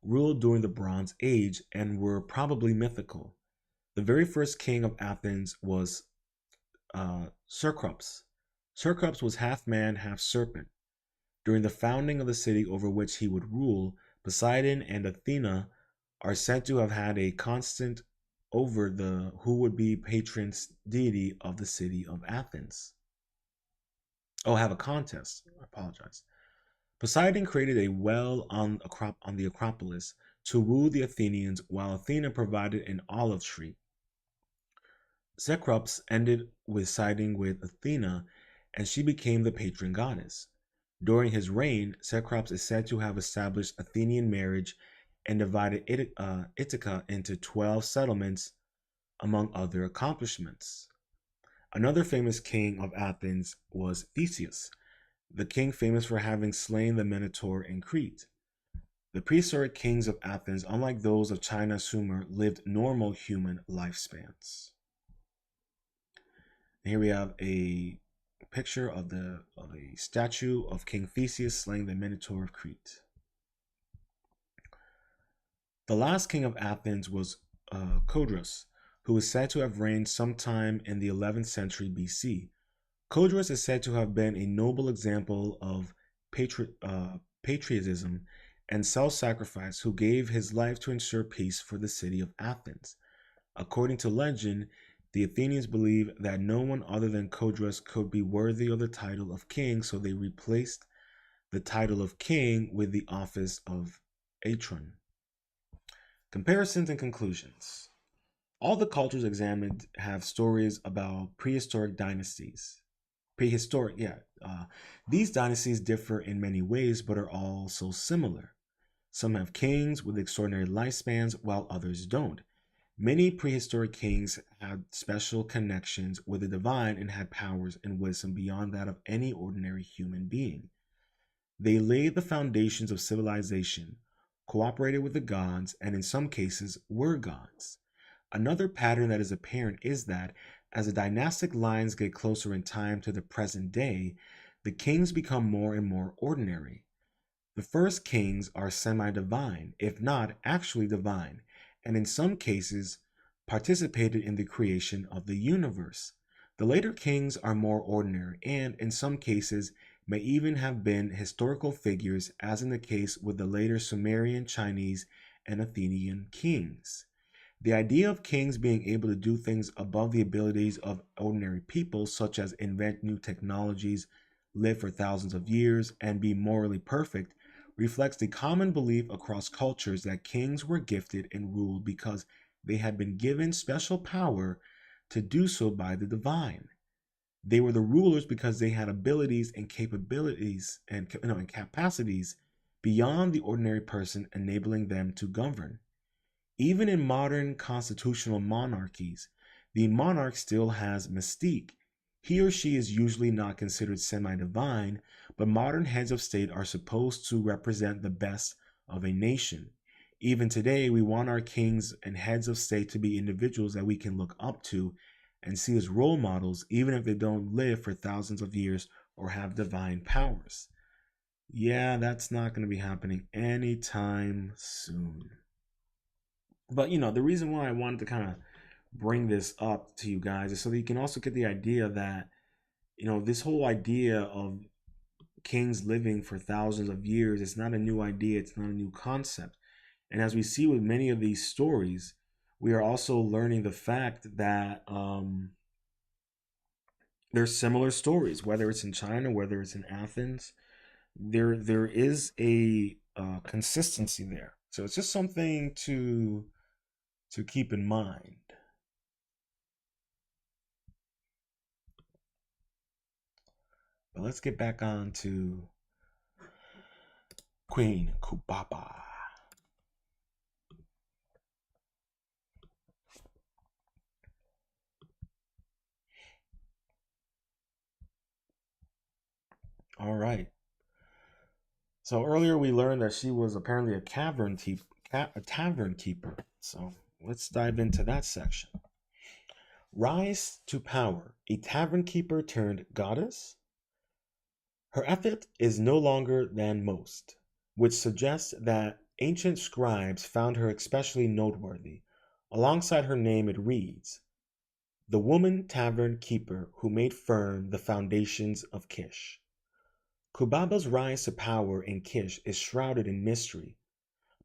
ruled during the Bronze Age and were probably mythical. The very first king of Athens was Cercops. Cercops was half man, half serpent. During the founding of the city over which he would rule, Poseidon and Athena are said to have had a constant over the who would be patron deity of the city of Athens. Oh, have a contest. I apologize. Poseidon created a well on the Acropolis to woo the Athenians, while Athena provided an olive tree. Cecrops ended with siding with Athena, and she became the patron goddess. During his reign, Cecrops is said to have established Athenian marriage and divided Ithaca into 12 settlements, among other accomplishments. Another famous king of Athens was Theseus, the king famous for having slain the Minotaur in Crete. The prehistoric kings of Athens, unlike those of China Sumer, lived normal human lifespans. And here we have a picture of a statue of King Theseus slaying the Minotaur of Crete. The last king of Athens was Codrus, who is said to have reigned sometime in the 11th century BC. Codrus is said to have been a noble example of patriotism and self-sacrifice, who gave his life to ensure peace for the city of Athens. According to legend, the Athenians believed that no one other than Codrus could be worthy of the title of king, so they replaced the title of king with the office of atron. Comparisons and conclusions. All the cultures examined have stories about prehistoric dynasties. These dynasties differ in many ways, but are also similar. Some have kings with extraordinary lifespans, while others don't. Many prehistoric kings had special connections with the divine and had powers and wisdom beyond that of any ordinary human being. They laid the foundations of civilization, cooperated with the gods, and in some cases were gods. Another pattern that is apparent is that as the dynastic lines get closer in time to the present day, the kings become more and more ordinary. The first kings are semi-divine, if not actually divine, and in some cases participated in the creation of the universe. The later kings are more ordinary and, in some cases, may even have been historical figures, as in the case with the later Sumerian, Chinese, and Athenian kings. The idea of kings being able to do things above the abilities of ordinary people, such as invent new technologies, live for thousands of years, and be morally perfect, reflects the common belief across cultures that kings were gifted and ruled because they had been given special power to do so by the divine. They were the rulers because they had abilities and capabilities and capacities beyond the ordinary person, enabling them to govern. Even in modern constitutional monarchies, the monarch still has mystique. He or she is usually not considered semi-divine, but modern heads of state are supposed to represent the best of a nation. Even today, we want our kings and heads of state to be individuals that we can look up to and see as role models, even if they don't live for thousands of years or have divine powers. Yeah, that's not going to be happening anytime soon. But the reason why I wanted to kind of bring this up to you guys is so that you can also get the idea that, this whole idea of kings living for thousands of years, it's not a new idea, it's not a new concept. And as we see with many of these stories, we are also learning the fact that there's similar stories, whether it's in China, whether it's in Athens, there is a consistency there. So it's just something to keep in mind. But let's get back on to Queen Kubaba. All right. So earlier we learned that she was apparently a tavern keeper. So let's dive into that section. Rise to power, a tavern keeper turned goddess? Her epithet is no longer than most, which suggests that ancient scribes found her especially noteworthy. Alongside her name it reads, the woman tavern keeper who made firm the foundations of Kish. Kubaba's rise to power in Kish is shrouded in mystery,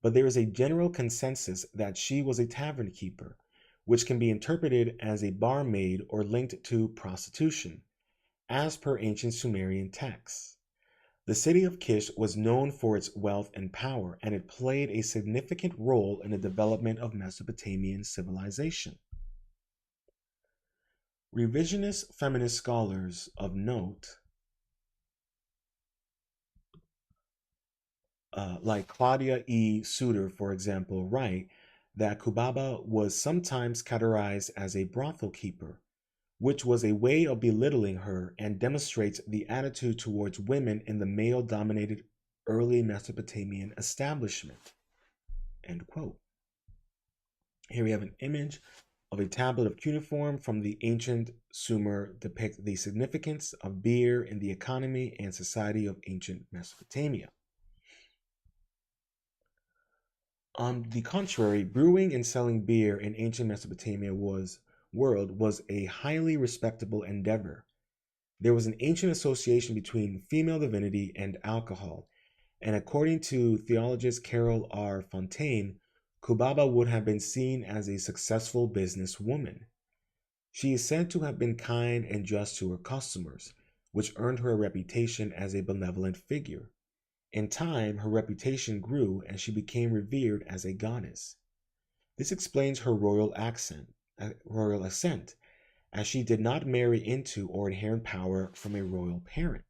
but there is a general consensus that she was a tavern keeper, which can be interpreted as a barmaid or linked to prostitution, as per ancient Sumerian texts. The city of Kish was known for its wealth and power, and it played a significant role in the development of Mesopotamian civilization. Revisionist feminist scholars of note, like Claudia E. Suter, for example, write that Kubaba was sometimes categorized as a brothel keeper, which was a way of belittling her and demonstrates the attitude towards women in the male dominated early Mesopotamian establishment. End quote. Here we have an image of a tablet of cuneiform from the ancient Sumer depict the significance of beer in the economy and society of ancient Mesopotamia. On the contrary, brewing and selling beer in ancient Mesopotamia was a highly respectable endeavor. There was an ancient association between female divinity and alcohol, and according to theologist Carol R. Fontaine, Kubaba would have been seen as a successful businesswoman. She is said to have been kind and just to her customers, which earned her a reputation as a benevolent figure. In time, her reputation grew and she became revered as a goddess. This explains her royal ascent, as she did not marry into or inherit power from a royal parent.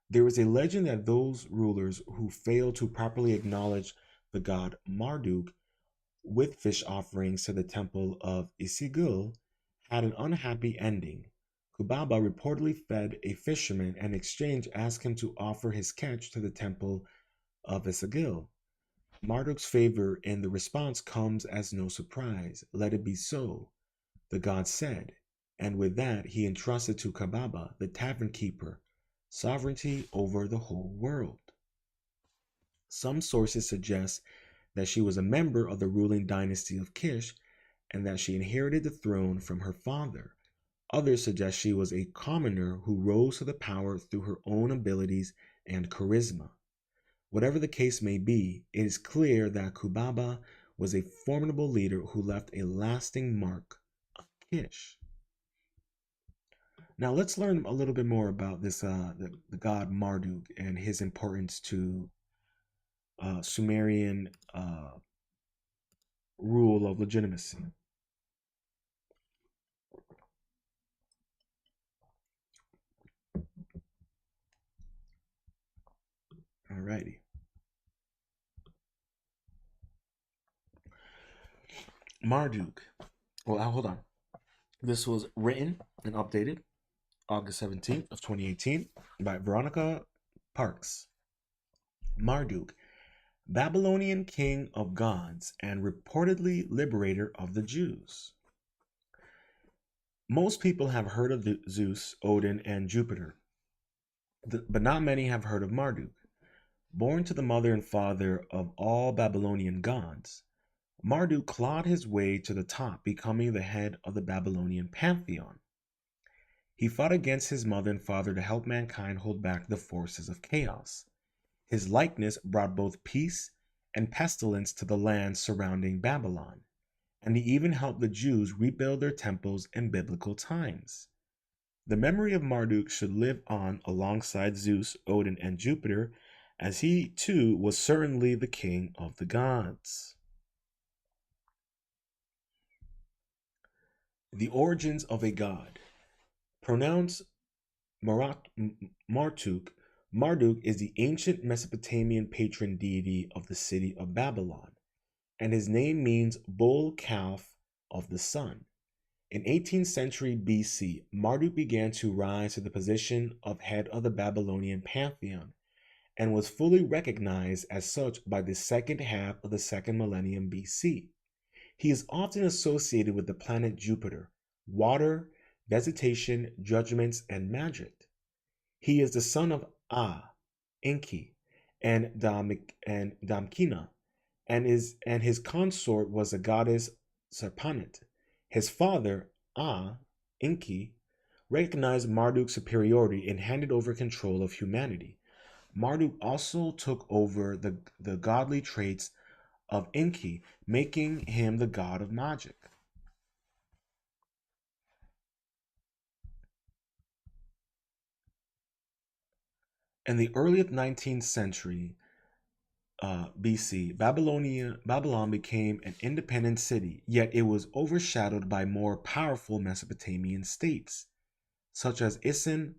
There is a legend that those rulers who failed to properly acknowledge the god Marduk with fish offerings to the temple of Isigil had an unhappy ending. Kubaba reportedly fed a fisherman and in exchange asked him to offer his catch to the temple of Isigil. Marduk's favor in the response comes as no surprise. Let it be so, the god said, and with that he entrusted to Kubaba, the tavern keeper, sovereignty over the whole world. Some sources suggest that she was a member of the ruling dynasty of Kish and that she inherited the throne from her father. Others suggest she was a commoner who rose to the power through her own abilities and charisma. Whatever the case may be, it is clear that Kubaba was a formidable leader who left a lasting mark on Kish. Now let's learn a little bit more about this the god Marduk and his importance to Sumerian rule of legitimacy. Alrighty. Marduk. Well, hold on. This was written and updated August 17th of 2018 by Veronica Parks. Marduk, Babylonian king of gods and reportedly liberator of the Jews. Most people have heard of Zeus, Odin, and Jupiter, but not many have heard of Marduk. Born to the mother and father of all Babylonian gods, Marduk clawed his way to the top, becoming the head of the Babylonian pantheon. He fought against his mother and father to help mankind hold back the forces of chaos. His likeness brought both peace and pestilence to the land surrounding Babylon, and he even helped the Jews rebuild their temples in biblical times. The memory of Marduk should live on alongside Zeus, Odin, and Jupiter, as he too was certainly the king of the gods. The origins of a god. Pronounced Marduk, Marduk is the ancient Mesopotamian patron deity of the city of Babylon, and his name means bull calf of the sun. In 18th century BC, Marduk began to rise to the position of head of the Babylonian pantheon and was fully recognized as such by the second half of the second millennium BC. He is often associated with the planet Jupiter, water, vegetation, judgments, and magic. He is the son of Enki, and Damkina, and his consort was the goddess Serpanit. His father, Enki, recognized Marduk's superiority and handed over control of humanity. Marduk also took over the godly traits of Enki, making him the god of magic. In the early 19th century BC, Babylon became an independent city, yet it was overshadowed by more powerful Mesopotamian states, such as Isin,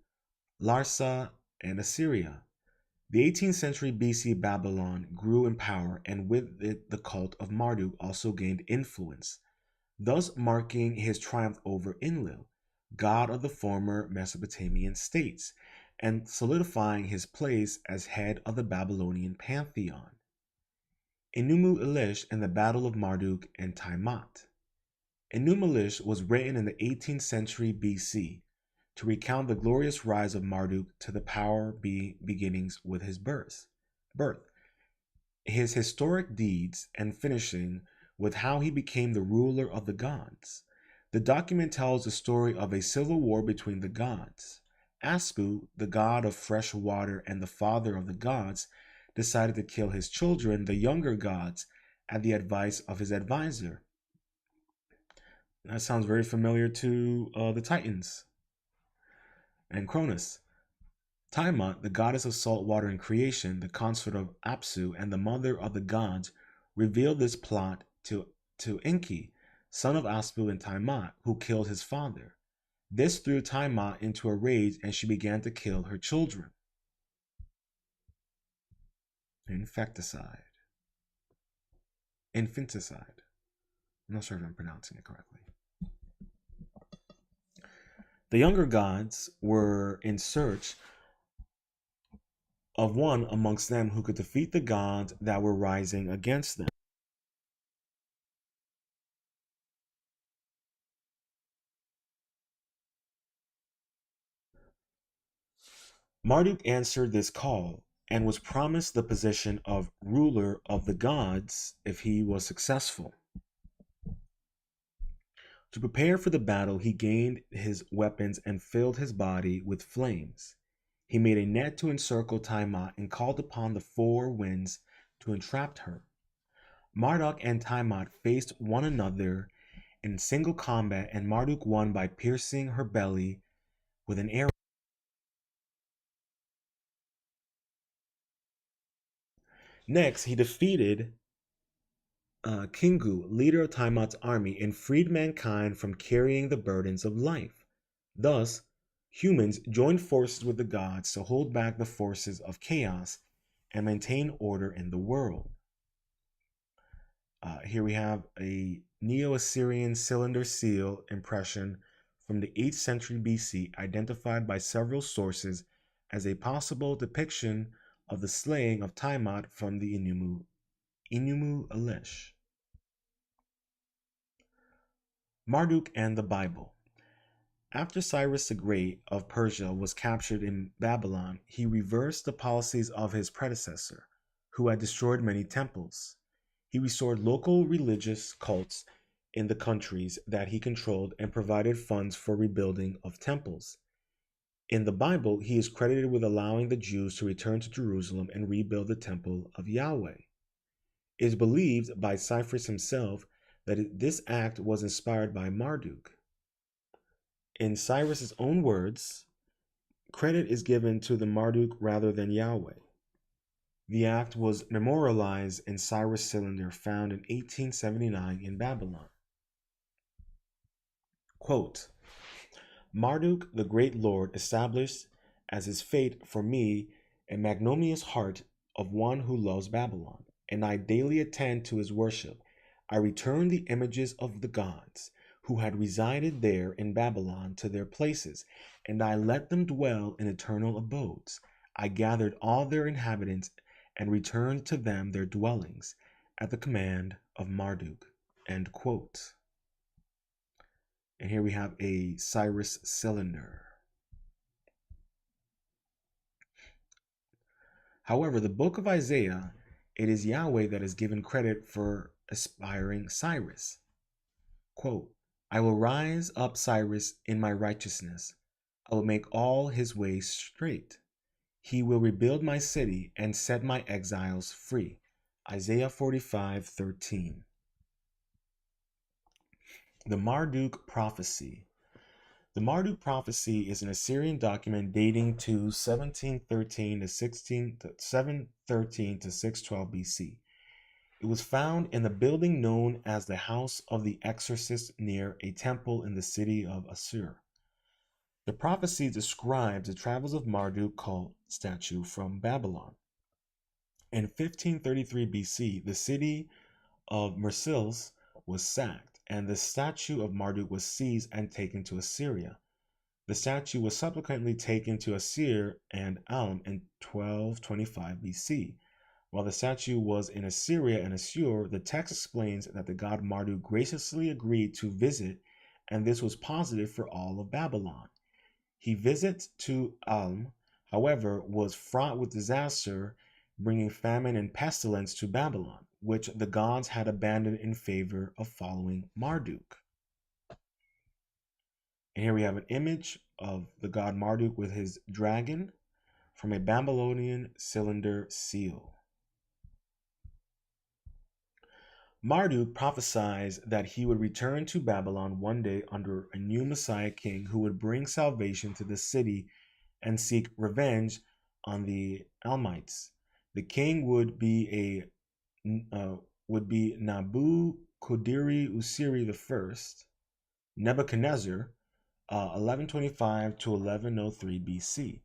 Larsa, and Assyria. The 18th century BC Babylon grew in power, and with it the cult of Marduk also gained influence, thus marking his triumph over Enlil, god of the former Mesopotamian states, and solidifying his place as head of the Babylonian pantheon. Enuma Elish and the Battle of Marduk and Tiamat. Enuma Elish was written in the 18th century BC to recount the glorious rise of Marduk to the power beginnings with his birth, his historic deeds, and finishing with how he became the ruler of the gods. The document tells the story of a civil war between the gods. Aspu, the god of fresh water and the father of the gods, decided to kill his children, the younger gods, at the advice of his advisor. That sounds very familiar to the Titans. And Cronus. Tiamat, the goddess of salt water and creation, the consort of Apsu, and the mother of the gods, revealed this plot to Enki, son of Aspu and Tiamat, who killed his father. This threw Tiamat into a rage, and she began to kill her children. Infanticide. I'm not sure if I'm pronouncing it correctly. The younger gods were in search of one amongst them who could defeat the gods that were rising against them. Marduk answered this call and was promised the position of ruler of the gods if he was successful. To prepare for the battle, he gained his weapons and filled his body with flames. He made a net to encircle Tiamat and called upon the four winds to entrap her. Marduk and Tiamat faced one another in single combat, and Marduk won by piercing her belly with an arrow. Next, he defeated Kingu, leader of Tiamat's army, and freed mankind from carrying the burdens of life. Thus, humans joined forces with the gods to hold back the forces of chaos and maintain order in the world. Here we have a Neo-Assyrian cylinder seal impression from the 8th century BC, identified by several sources as a possible depiction of the slaying of Tiamat from the Enuma Elish. Marduk and the Bible. After Cyrus the Great of Persia was captured in Babylon, he reversed the policies of his predecessor, who had destroyed many temples. He restored local religious cults in the countries that he controlled and provided funds for rebuilding of temples. In the Bible, he is credited with allowing the Jews to return to Jerusalem and rebuild the temple of Yahweh. It is believed by Cyrus himself that this act was inspired by Marduk. In Cyrus's own words, credit is given to the Marduk rather than Yahweh. The act was memorialized in Cyrus' cylinder found in 1879 in Babylon. Quote, Marduk, the great lord, established as his fate for me a magnanimous heart of one who loves Babylon, and I daily attend to his worship. I return the images of the gods who had resided there in Babylon to their places, and I let them dwell in eternal abodes. I gathered all their inhabitants and returned to them their dwellings at the command of Marduk. End quote. And here we have a Cyrus cylinder. However, the book of Isaiah, it is Yahweh that is given credit for inspiring Cyrus. Quote, I will rise up Cyrus in my righteousness. I will make all his ways straight. He will rebuild my city and set my exiles free. Isaiah 45:13. The Marduk prophecy. The Marduk prophecy is an Assyrian document dating to 1713 to 713 to 612 BC. It was found in the building known as the House of the Exorcist near a temple in the city of Assur. The prophecy describes the travels of Marduk cult statue from Babylon. In 1533 BC, the city of Marseilles was sacked, and the statue of Marduk was seized and taken to Assyria. The statue was subsequently taken to Assur and Alm in 1225 BC. While the statue was in Assyria and Assur, the text explains that the god Marduk graciously agreed to visit, and this was positive for all of Babylon. His visit to Alm, however, was fraught with disaster, bringing famine and pestilence to Babylon, which the gods had abandoned in favor of following Marduk. And here we have an image of the god Marduk with his dragon from a Babylonian cylinder seal. Marduk prophesied that he would return to Babylon one day under a new Messiah king who would bring salvation to the city and seek revenge on the Almites. The king would be Nabu-Kudiri-Usiri I, Nebuchadnezzar, 1125 to 1103 BC.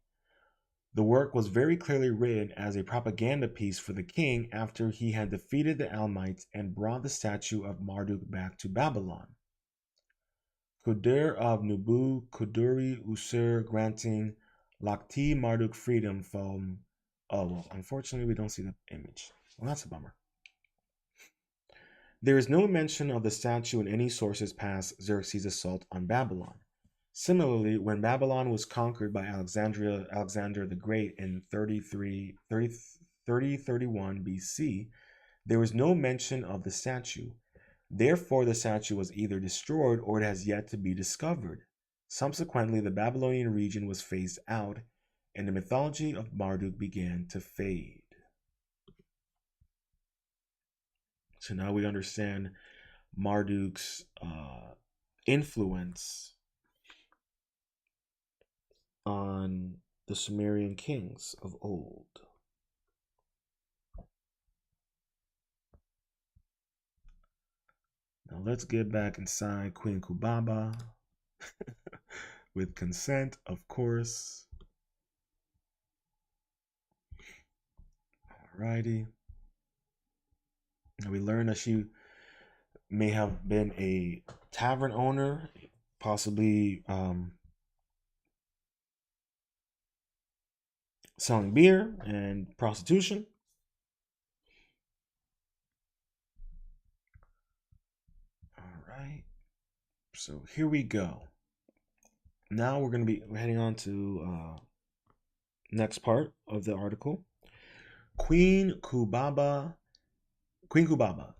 The work was very clearly written as a propaganda piece for the king after he had defeated the Almites and brought the statue of Marduk back to Babylon. Kudir of Nubu Kuduri Usir granting Lakti Marduk freedom from... Oh, well, unfortunately we don't see the image. Well, that's a bummer. There is no mention of the statue in any sources past Xerxes' assault on Babylon. Similarly, when Babylon was conquered by Alexander the Great in 3031 BC, there was no mention of the statue. Therefore, the statue was either destroyed or it has yet to be discovered. Subsequently, the Babylonian region was phased out, and the mythology of Marduk began to fade. So now we understand Marduk's influence on the Sumerian kings of old. Now let's get back inside Queen Kubaba with consent, of course. Alrighty. Now we learn that she may have been a tavern owner, possibly selling beer and prostitution. All right. So here we go. Now we're going to be heading on to next part of the article. Queen Kubaba,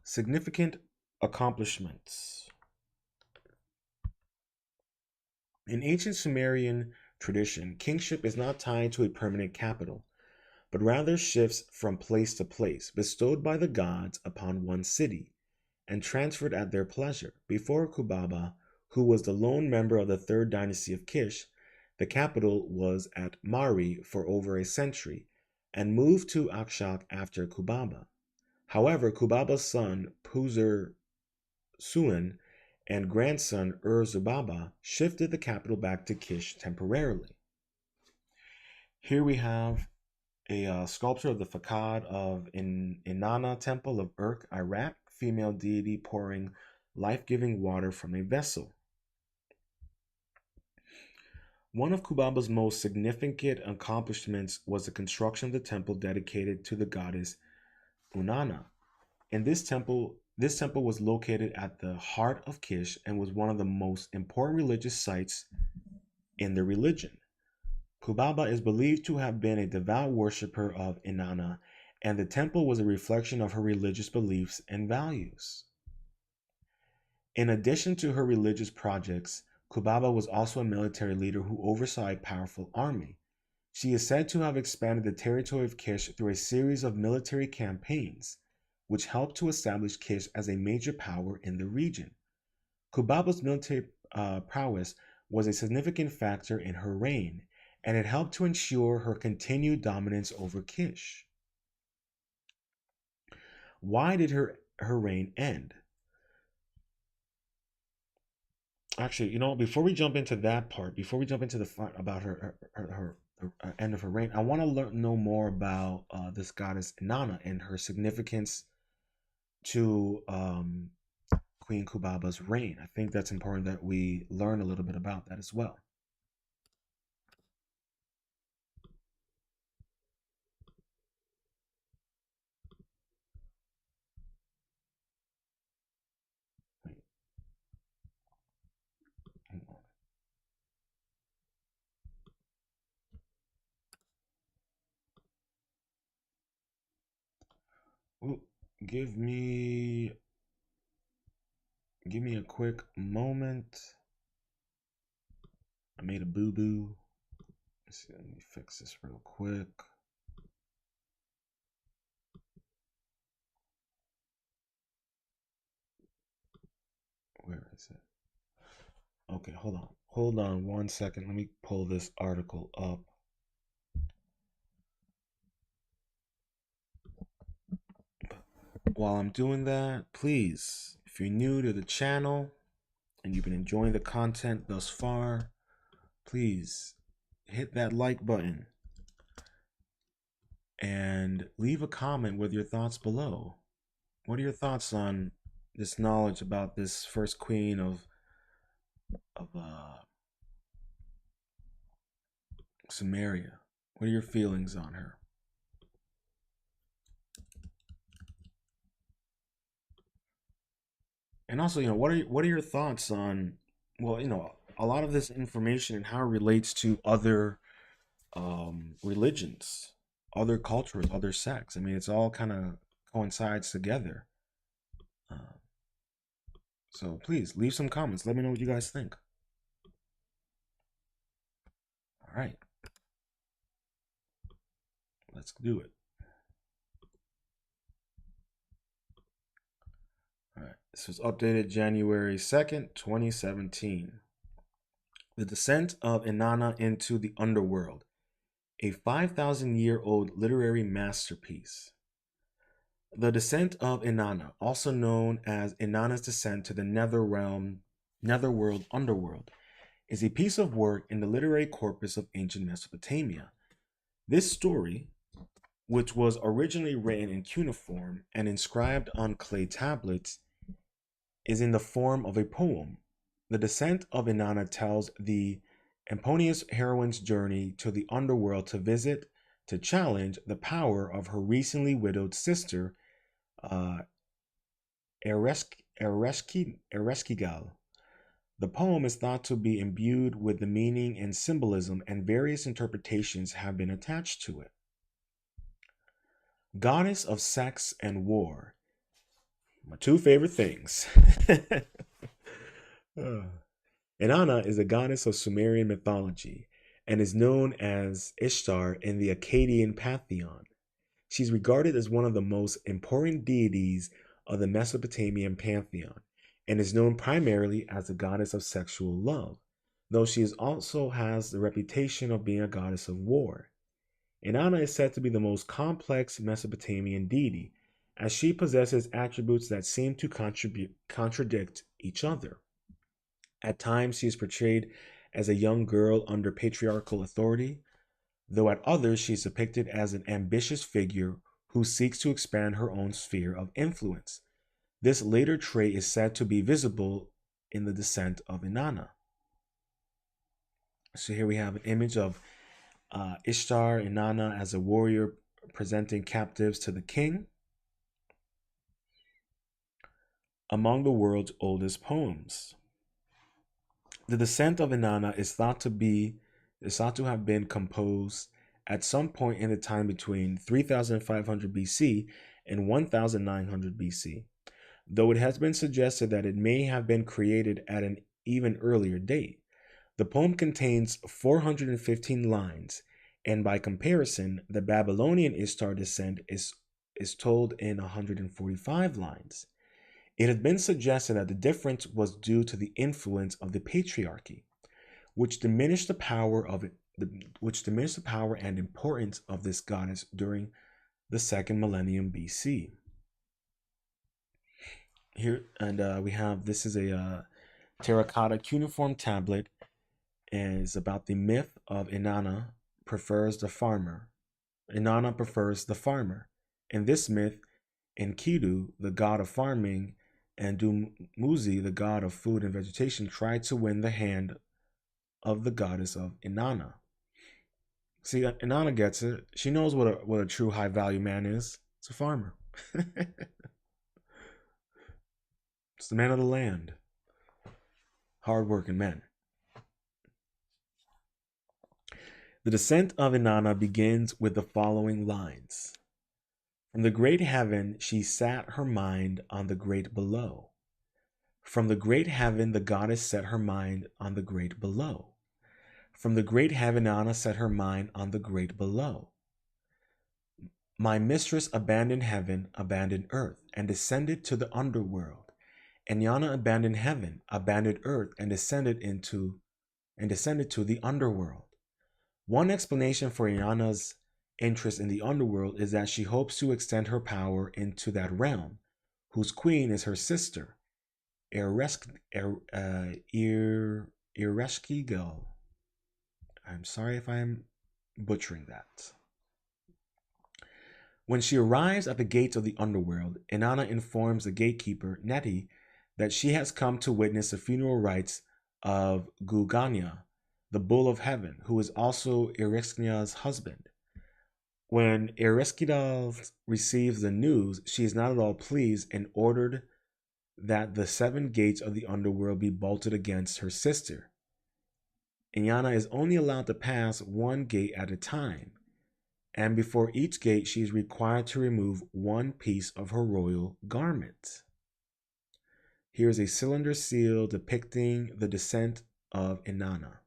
significant accomplishments. In ancient Sumerian tradition, kingship is not tied to a permanent capital, but rather shifts from place to place, bestowed by the gods upon one city, and transferred at their pleasure. Before Kubaba, who was the lone member of the third dynasty of Kish, the capital was at Mari for over a century, and moved to Akshak after Kubaba. However, Kubaba's son, Puzur Suan, and grandson Ur-Zubaba shifted the capital back to Kish temporarily. Here we have a sculpture of the facade of Inanna Temple of Urk, Iraq, female deity pouring life-giving water from a vessel. One of Kubaba's most significant accomplishments was the construction of the temple dedicated to the goddess Inanna. In this temple was located at the heart of Kish and was one of the most important religious sites in the religion. Kubaba is believed to have been a devout worshiper of Inanna, and the temple was a reflection of her religious beliefs and values. In addition to her religious projects, Kubaba was also a military leader who oversaw a powerful army. She is said to have expanded the territory of Kish through a series of military campaigns, which helped to establish Kish as a major power in the region. Kubaba's military prowess was a significant factor in her reign, and it helped to ensure her continued dominance over Kish. Why did her reign end? Actually, before we jump into that part, before we jump into the front about her end of her reign, I want to know more about this goddess Inanna and her significance to Queen Kubaba's reign. I think that's important that we learn a little bit about that as well. Ooh, give me a quick moment. I made a boo-boo. Let me fix this real quick. Where is it? Okay, hold on. Hold on 1 second. Let me pull this article up. While I'm doing that, please, if you're new to the channel and you've been enjoying the content thus far, please hit that like button and leave a comment with your thoughts below. What are your thoughts on this knowledge about this first queen of Samaria? What are your feelings on her? And also, what are your thoughts on, well, a lot of this information and how it relates to other religions, other cultures, other sects. I mean, it's all kind of coincides together. Uh, so please leave some comments. Let me know what you guys think. All right, let's do it. All right, this was updated January 2nd, 2017. The Descent of Inanna into the Underworld, a 5,000-year-old literary masterpiece. The Descent of Inanna, also known as Inanna's Descent to the Netherworld Underworld, is a piece of work in the literary corpus of ancient Mesopotamia. This story, which was originally written in cuneiform and inscribed on clay tablets, is in the form of a poem. The Descent of Inanna tells the imponious heroine's journey to the underworld to challenge the power of her recently widowed sister, Ereskigal. The poem is thought to be imbued with the meaning and symbolism, and various interpretations have been attached to it. Goddess of sex and war. My two favorite things. Inanna is a goddess of Sumerian mythology and is known as Ishtar in the Akkadian pantheon. She's regarded as one of the most important deities of the Mesopotamian pantheon and is known primarily as a goddess of sexual love, though she also has the reputation of being a goddess of war. Inanna is said to be the most complex Mesopotamian deity, as she possesses attributes that seem to contradict each other. At times, she is portrayed as a young girl under patriarchal authority, though at others she is depicted as an ambitious figure who seeks to expand her own sphere of influence. This later trait is said to be visible in the Descent of Inanna. So here we have an image of Ishtar, Inanna as a warrior presenting captives to the king. Among the world's oldest poems. The Descent of Inanna is thought to have been composed at some point in the time between 3500 BC and 1900 BC, though it has been suggested that it may have been created at an even earlier date. The poem contains 415 lines, and by comparison, the Babylonian Ishtar descent is told in 145 lines. It had been suggested that the difference was due to the influence of the patriarchy, which diminished the power of it, which diminished the power and importance of this goddess during the second millennium BC. Here, and we have, this is a terracotta cuneiform tablet, and it's about the myth of Inanna prefers the farmer. Inanna prefers the farmer. In this myth, Enkidu, the god of farming, and Dumuzi, the god of food and vegetation, tried to win the hand of the goddess of Inanna. See, Inanna gets it. She knows what a true high value man is. It's a farmer. It's the man of the land. Hard-working men. The descent of Inanna begins with the following lines. From the great heaven she sat her mind on the great below. From the great heaven the goddess set her mind on the great below. From the great heaven Inanna set her mind on the great below. My mistress abandoned heaven, abandoned earth, and descended to the underworld. Inanna abandoned heaven, abandoned earth, and descended to the underworld. One explanation for Inanna's interest in the underworld is that she hopes to extend her power into that realm, whose queen is her sister, Ereshkigal. I'm sorry if I'm butchering that. When she arrives at the gates of the underworld, Inanna informs the gatekeeper, Neti, that she has come to witness the funeral rites of Guganya, the bull of heaven, who is also Ereshkigal's husband. When Ereshkigal receives the news, she is not at all pleased and ordered that the 7 gates of the underworld be bolted against her sister. Inanna is only allowed to pass 1 gate at a time, and before each gate she is required to remove 1 piece of her royal garment. Here is a cylinder seal depicting the descent of Inanna.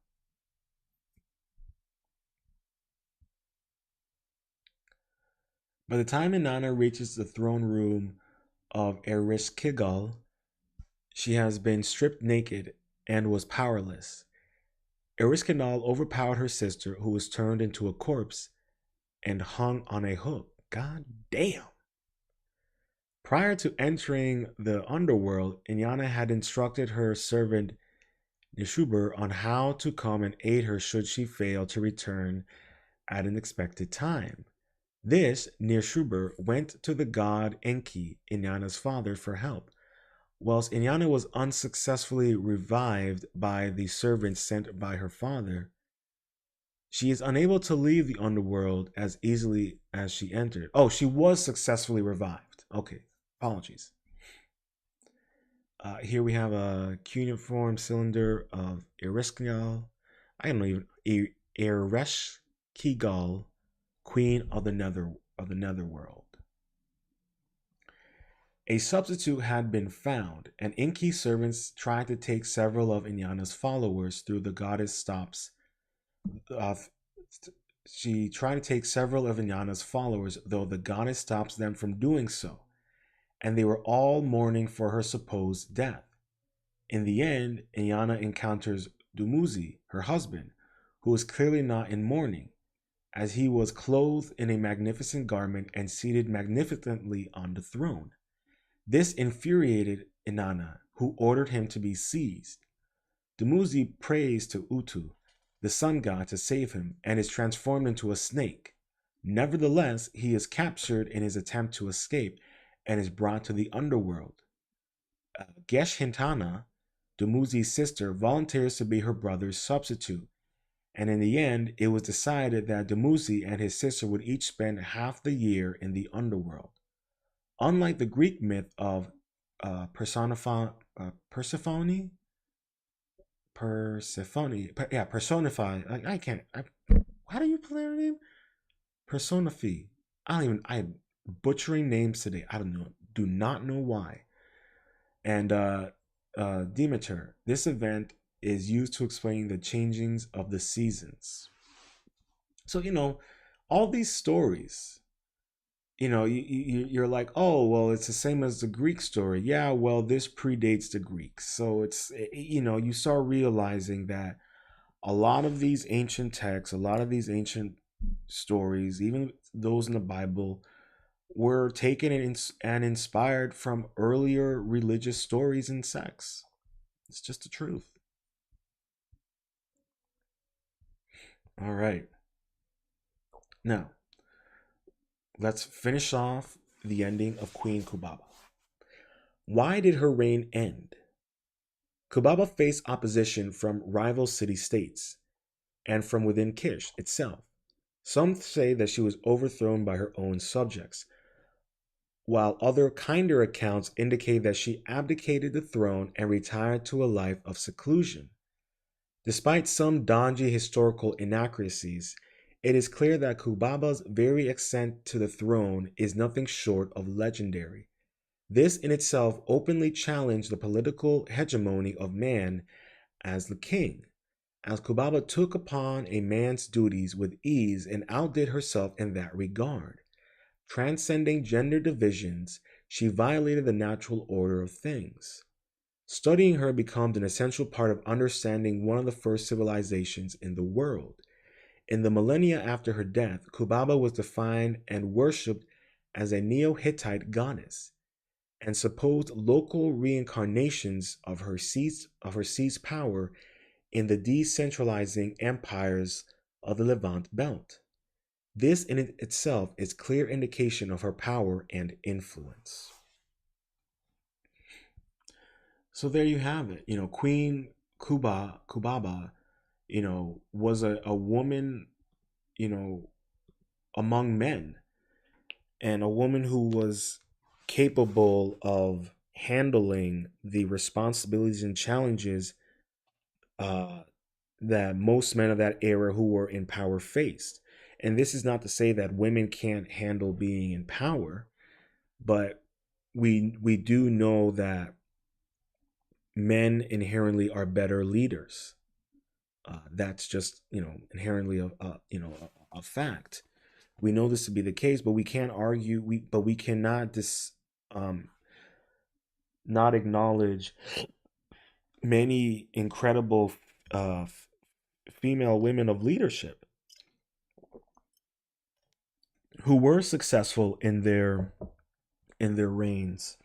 By the time Inanna reaches the throne room of Ereshkigal, she has been stripped naked and was powerless. Ereshkigal overpowered her sister, who was turned into a corpse and hung on a hook. God damn. Prior to entering the underworld, Inanna had instructed her servant Nishubur on how to come and aid her should she fail to return at an expected time. This Nishubur went to the god Enki, Inanna's father, for help. Whilst Inanna was unsuccessfully revived by the servants sent by her father, she is unable to leave the underworld as easily as she entered. Oh, she was successfully revived. Okay, apologies. Here we have a cuneiform cylinder of Ereshkigal. I don't know even Ereshkigal, queen of the netherworld. A substitute had been found, and Enki's servants tried to take several of Inanna's followers through the goddess stops. She tried to take several of Inanna's followers, though the goddess stops them from doing so, and they were all mourning for her supposed death. In the end, Inanna encounters Dumuzi, her husband, who is clearly not in mourning, as he was clothed in a magnificent garment and seated magnificently on the throne. This infuriated Inanna, who ordered him to be seized. Dumuzi prays to Utu, the sun god, to save him, and is transformed into a snake. Nevertheless, he is captured in his attempt to escape and is brought to the underworld. Geshhintana, Dumuzi's sister, volunteers to be her brother's substitute, and in the end, it was decided that Dumuzi and his sister would each spend half the year in the underworld. Unlike the Greek myth of Persephone, personify. I can't. How do you play her name? Personify. I'm butchering names today. I don't know. Do not know why. And Demeter. This event is used to explain the changings of the seasons. So all these stories. You're like, oh, well, it's the same as the Greek story. Yeah, well, this predates the Greeks. So it's, you start realizing that A lot of these ancient texts, a lot of these ancient stories, even those in the Bible, were taken and inspired from earlier religious stories and sects. It's just the truth. All right. Now, let's finish off the ending of Queen Kubaba. Why did her reign end? Kubaba faced opposition from rival city states and from within Kish itself. Some say that she was overthrown by her own subjects, while other kinder accounts indicate that she abdicated the throne and retired to a life of seclusion. Despite some dodgy historical inaccuracies, it is clear that Kubaba's very ascent to the throne is nothing short of legendary. This in itself openly challenged the political hegemony of man as the king, as Kubaba took upon a man's duties with ease and outdid herself in that regard. Transcending gender divisions, she violated the natural order of things. Studying her becomes an essential part of understanding one of the first civilizations in the world. In the millennia after her death, Kubaba was defined and worshipped as a Neo Hittite goddess, and supposed local reincarnations of her seized power in the decentralizing empires of the Levant belt. This in itself is clear indication of her power and influence. So there you have it. Queen Kubaba, was a woman, you know, among men, and a woman who was capable of handling the responsibilities and challenges uh, that most men of that era who were in power faced. And this is not to say that women can't handle being in power, but we do know that men inherently are better leaders. That's just inherently a fact. We know this to be the case, but we can't argue. We cannot um, not acknowledge many incredible female women of leadership who were successful in their reigns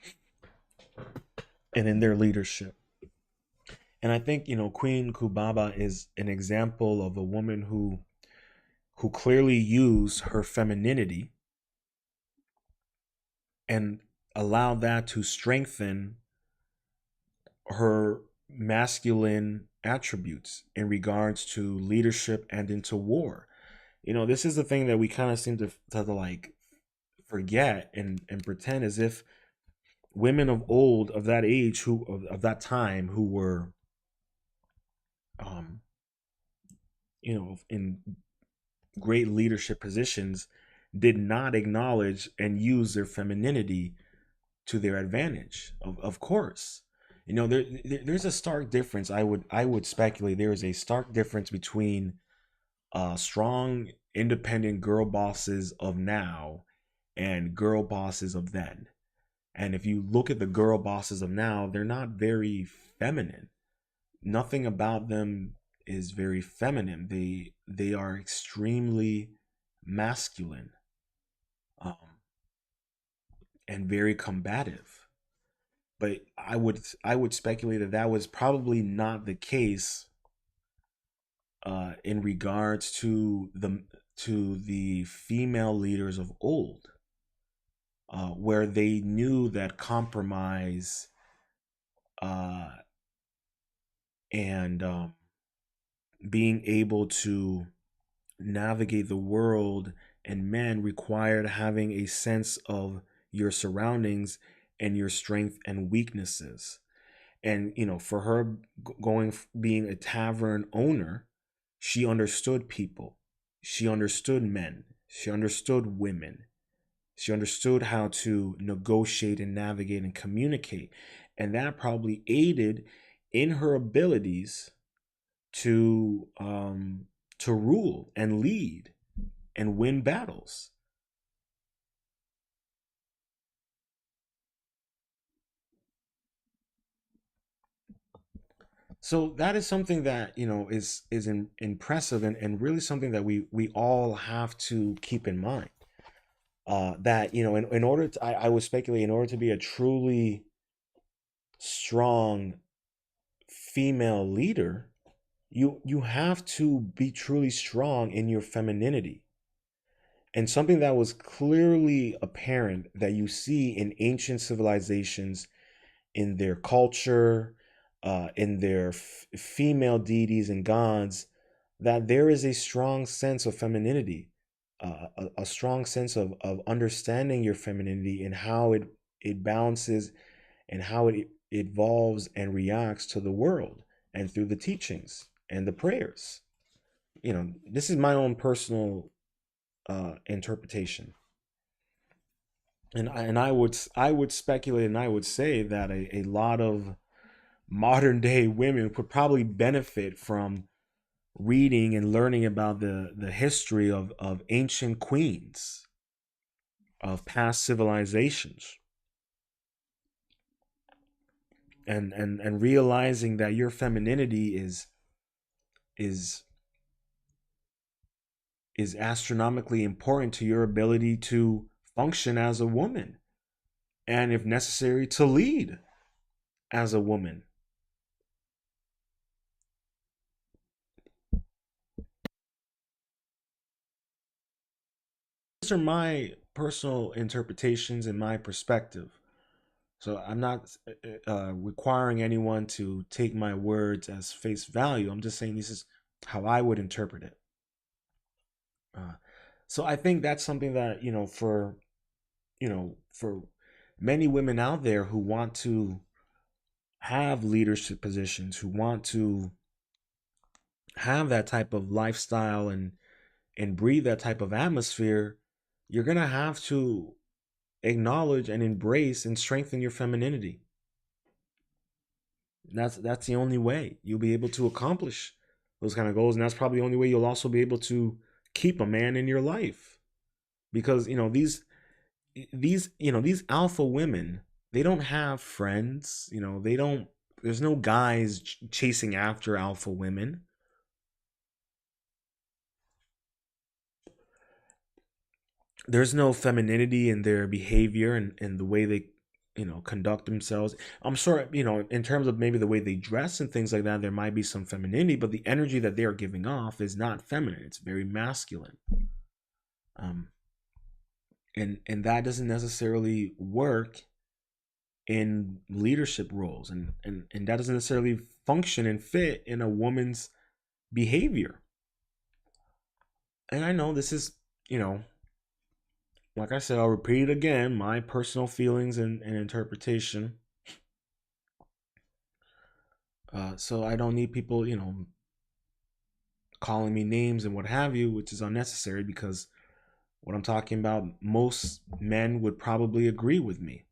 and in their leadership. And I think Queen Kubaba is an example of a woman who clearly used her femininity and allowed that to strengthen her masculine attributes in regards to leadership and into war. This is the thing that we kind of seem to like forget and pretend as if women of old, of that age, of that time, who were um in great leadership positions, did not acknowledge and use their femininity to their advantage. Of course, there's a stark difference. I would speculate there is a stark difference between strong independent girl bosses of now and girl bosses of then. And if you look at the girl bosses of now, they're not very feminine. Nothing about them is very feminine. They are extremely masculine, um, and very combative. But I would speculate that that was probably not the case in regards to the female leaders of old, where they knew that compromise uh, and being able to navigate the world and men required having a sense of your surroundings and your strength and weaknesses. And for her, going being a tavern owner, she understood people, she understood men, she understood women, she understood how to negotiate and navigate and communicate, and that probably aided in her abilities to rule and lead and win battles. So that is something that impressive, and really something that we all have to keep in mind. That in order to, I would speculate, in order to be a truly strong female leader, you have to be truly strong in your femininity. And something that was clearly apparent that you see in ancient civilizations, in their culture, in their female deities and gods, that there is a strong sense of femininity, a strong sense of understanding your femininity and how it balances and how it evolves and reacts to the world and through the teachings and the prayers. This is my own personal interpretation. And I would speculate, and I would say that a lot of modern day women would probably benefit from reading and learning about the history of ancient queens of past civilizations, and realizing that your femininity is is astronomically important to your ability to function as a woman, and if necessary to lead as a woman. These are my personal interpretations and my perspective. So I'm not requiring anyone to take my words as face value. I'm just saying this is how I would interpret it. Uh, so I think that's something that for many women out there who want to have leadership positions, who want to have that type of lifestyle and breathe that type of atmosphere, you're gonna have to acknowledge and embrace and strengthen your femininity. That's the only way you'll be able to accomplish those kind of goals, and that's probably the only way you'll also be able to keep a man in your life. Because these alpha women, they don't have friends. They don't. There's no guys chasing after alpha women. There's no femininity in their behavior and the way they conduct themselves. I'm sure in terms of maybe the way they dress and things like that, there might be some femininity, but the energy that they are giving off is not feminine. It's very masculine. um and that doesn't necessarily work in leadership roles, and that doesn't necessarily function and fit in a woman's behavior. And I know this is, you know like I said, I'll repeat it again, my personal feelings and interpretation. So I don't need people, calling me names and what have you, which is unnecessary, because what I'm talking about, most men would probably agree with me.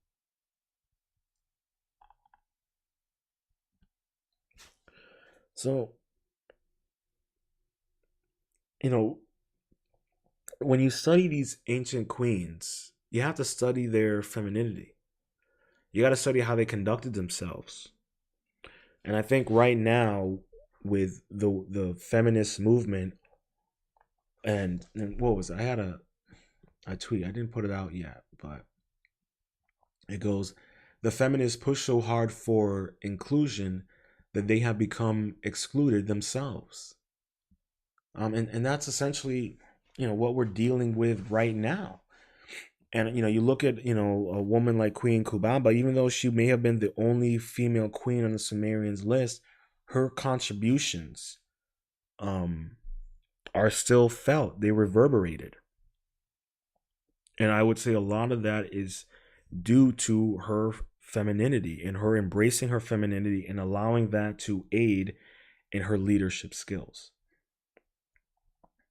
So, you know, when you study these ancient queens, you have to study their femininity. You got to study how they conducted themselves. And I think right now, with the feminist movement, and what was it? I had a tweet. I didn't put it out yet, but it goes, the feminists push so hard for inclusion that they have become excluded themselves. And that's essentially, what we're dealing with right now. And you look at a woman like Queen Kubaba, even though she may have been the only female queen on the Sumerians list, her contributions um are still felt. They reverberated. And I would say a lot of that is due to her femininity and her embracing her femininity and allowing that to aid in her leadership skills.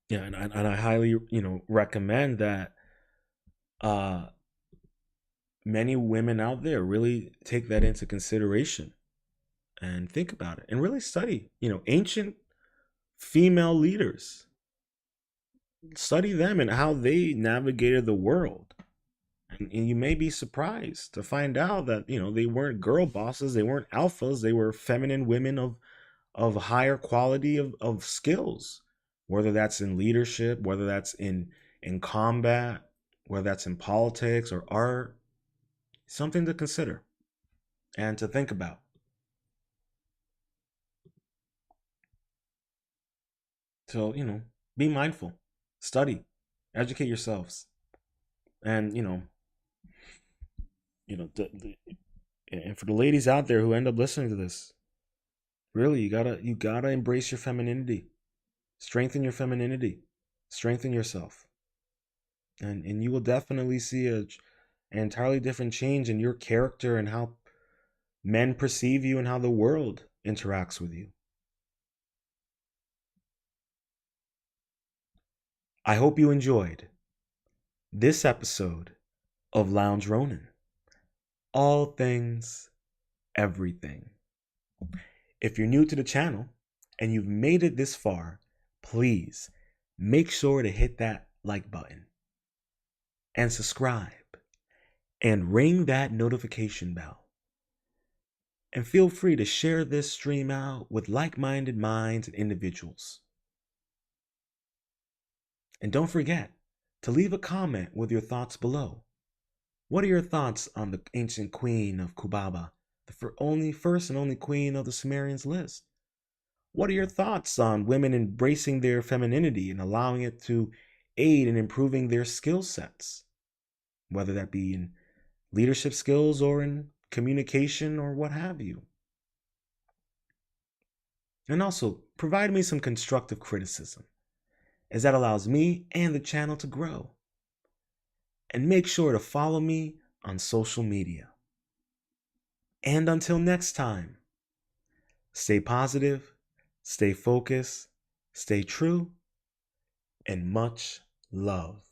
Yeah, and I highly, recommend that uh many women out there really take that into consideration and think about it and really study, ancient female leaders. Study them and how they navigated the world. And you may be surprised to find out that, they weren't girl bosses, they weren't alphas, they were feminine women of of higher quality of skills, whether that's in leadership, whether that's in combat, whether that's in politics or art. Something to consider and to think about. So, be mindful, study, educate yourselves. And, and for the ladies out there who end up listening to this, really, you gotta embrace your femininity. Strengthen your femininity. Strengthen yourself. And you will definitely see an entirely different change in your character and how men perceive you and how the world interacts with you. I hope you enjoyed this episode of Lounge Rōnin. All things, everything. If you're new to the channel and you've made it this far, please make sure to hit that like button and subscribe and ring that notification bell. And feel free to share this stream out with like-minded minds and individuals. And don't forget to leave a comment with your thoughts below. What are your thoughts on the ancient queen of Kubaba, the first and only queen of the Sumerians list? What are your thoughts on women embracing their femininity and allowing it to aid in improving their skill sets, whether that be in leadership skills or in communication or what have you? And also, provide me some constructive criticism, as that allows me and the channel to grow. And make sure to follow me on social media. And until next time, stay positive, stay focused, stay true, and much love.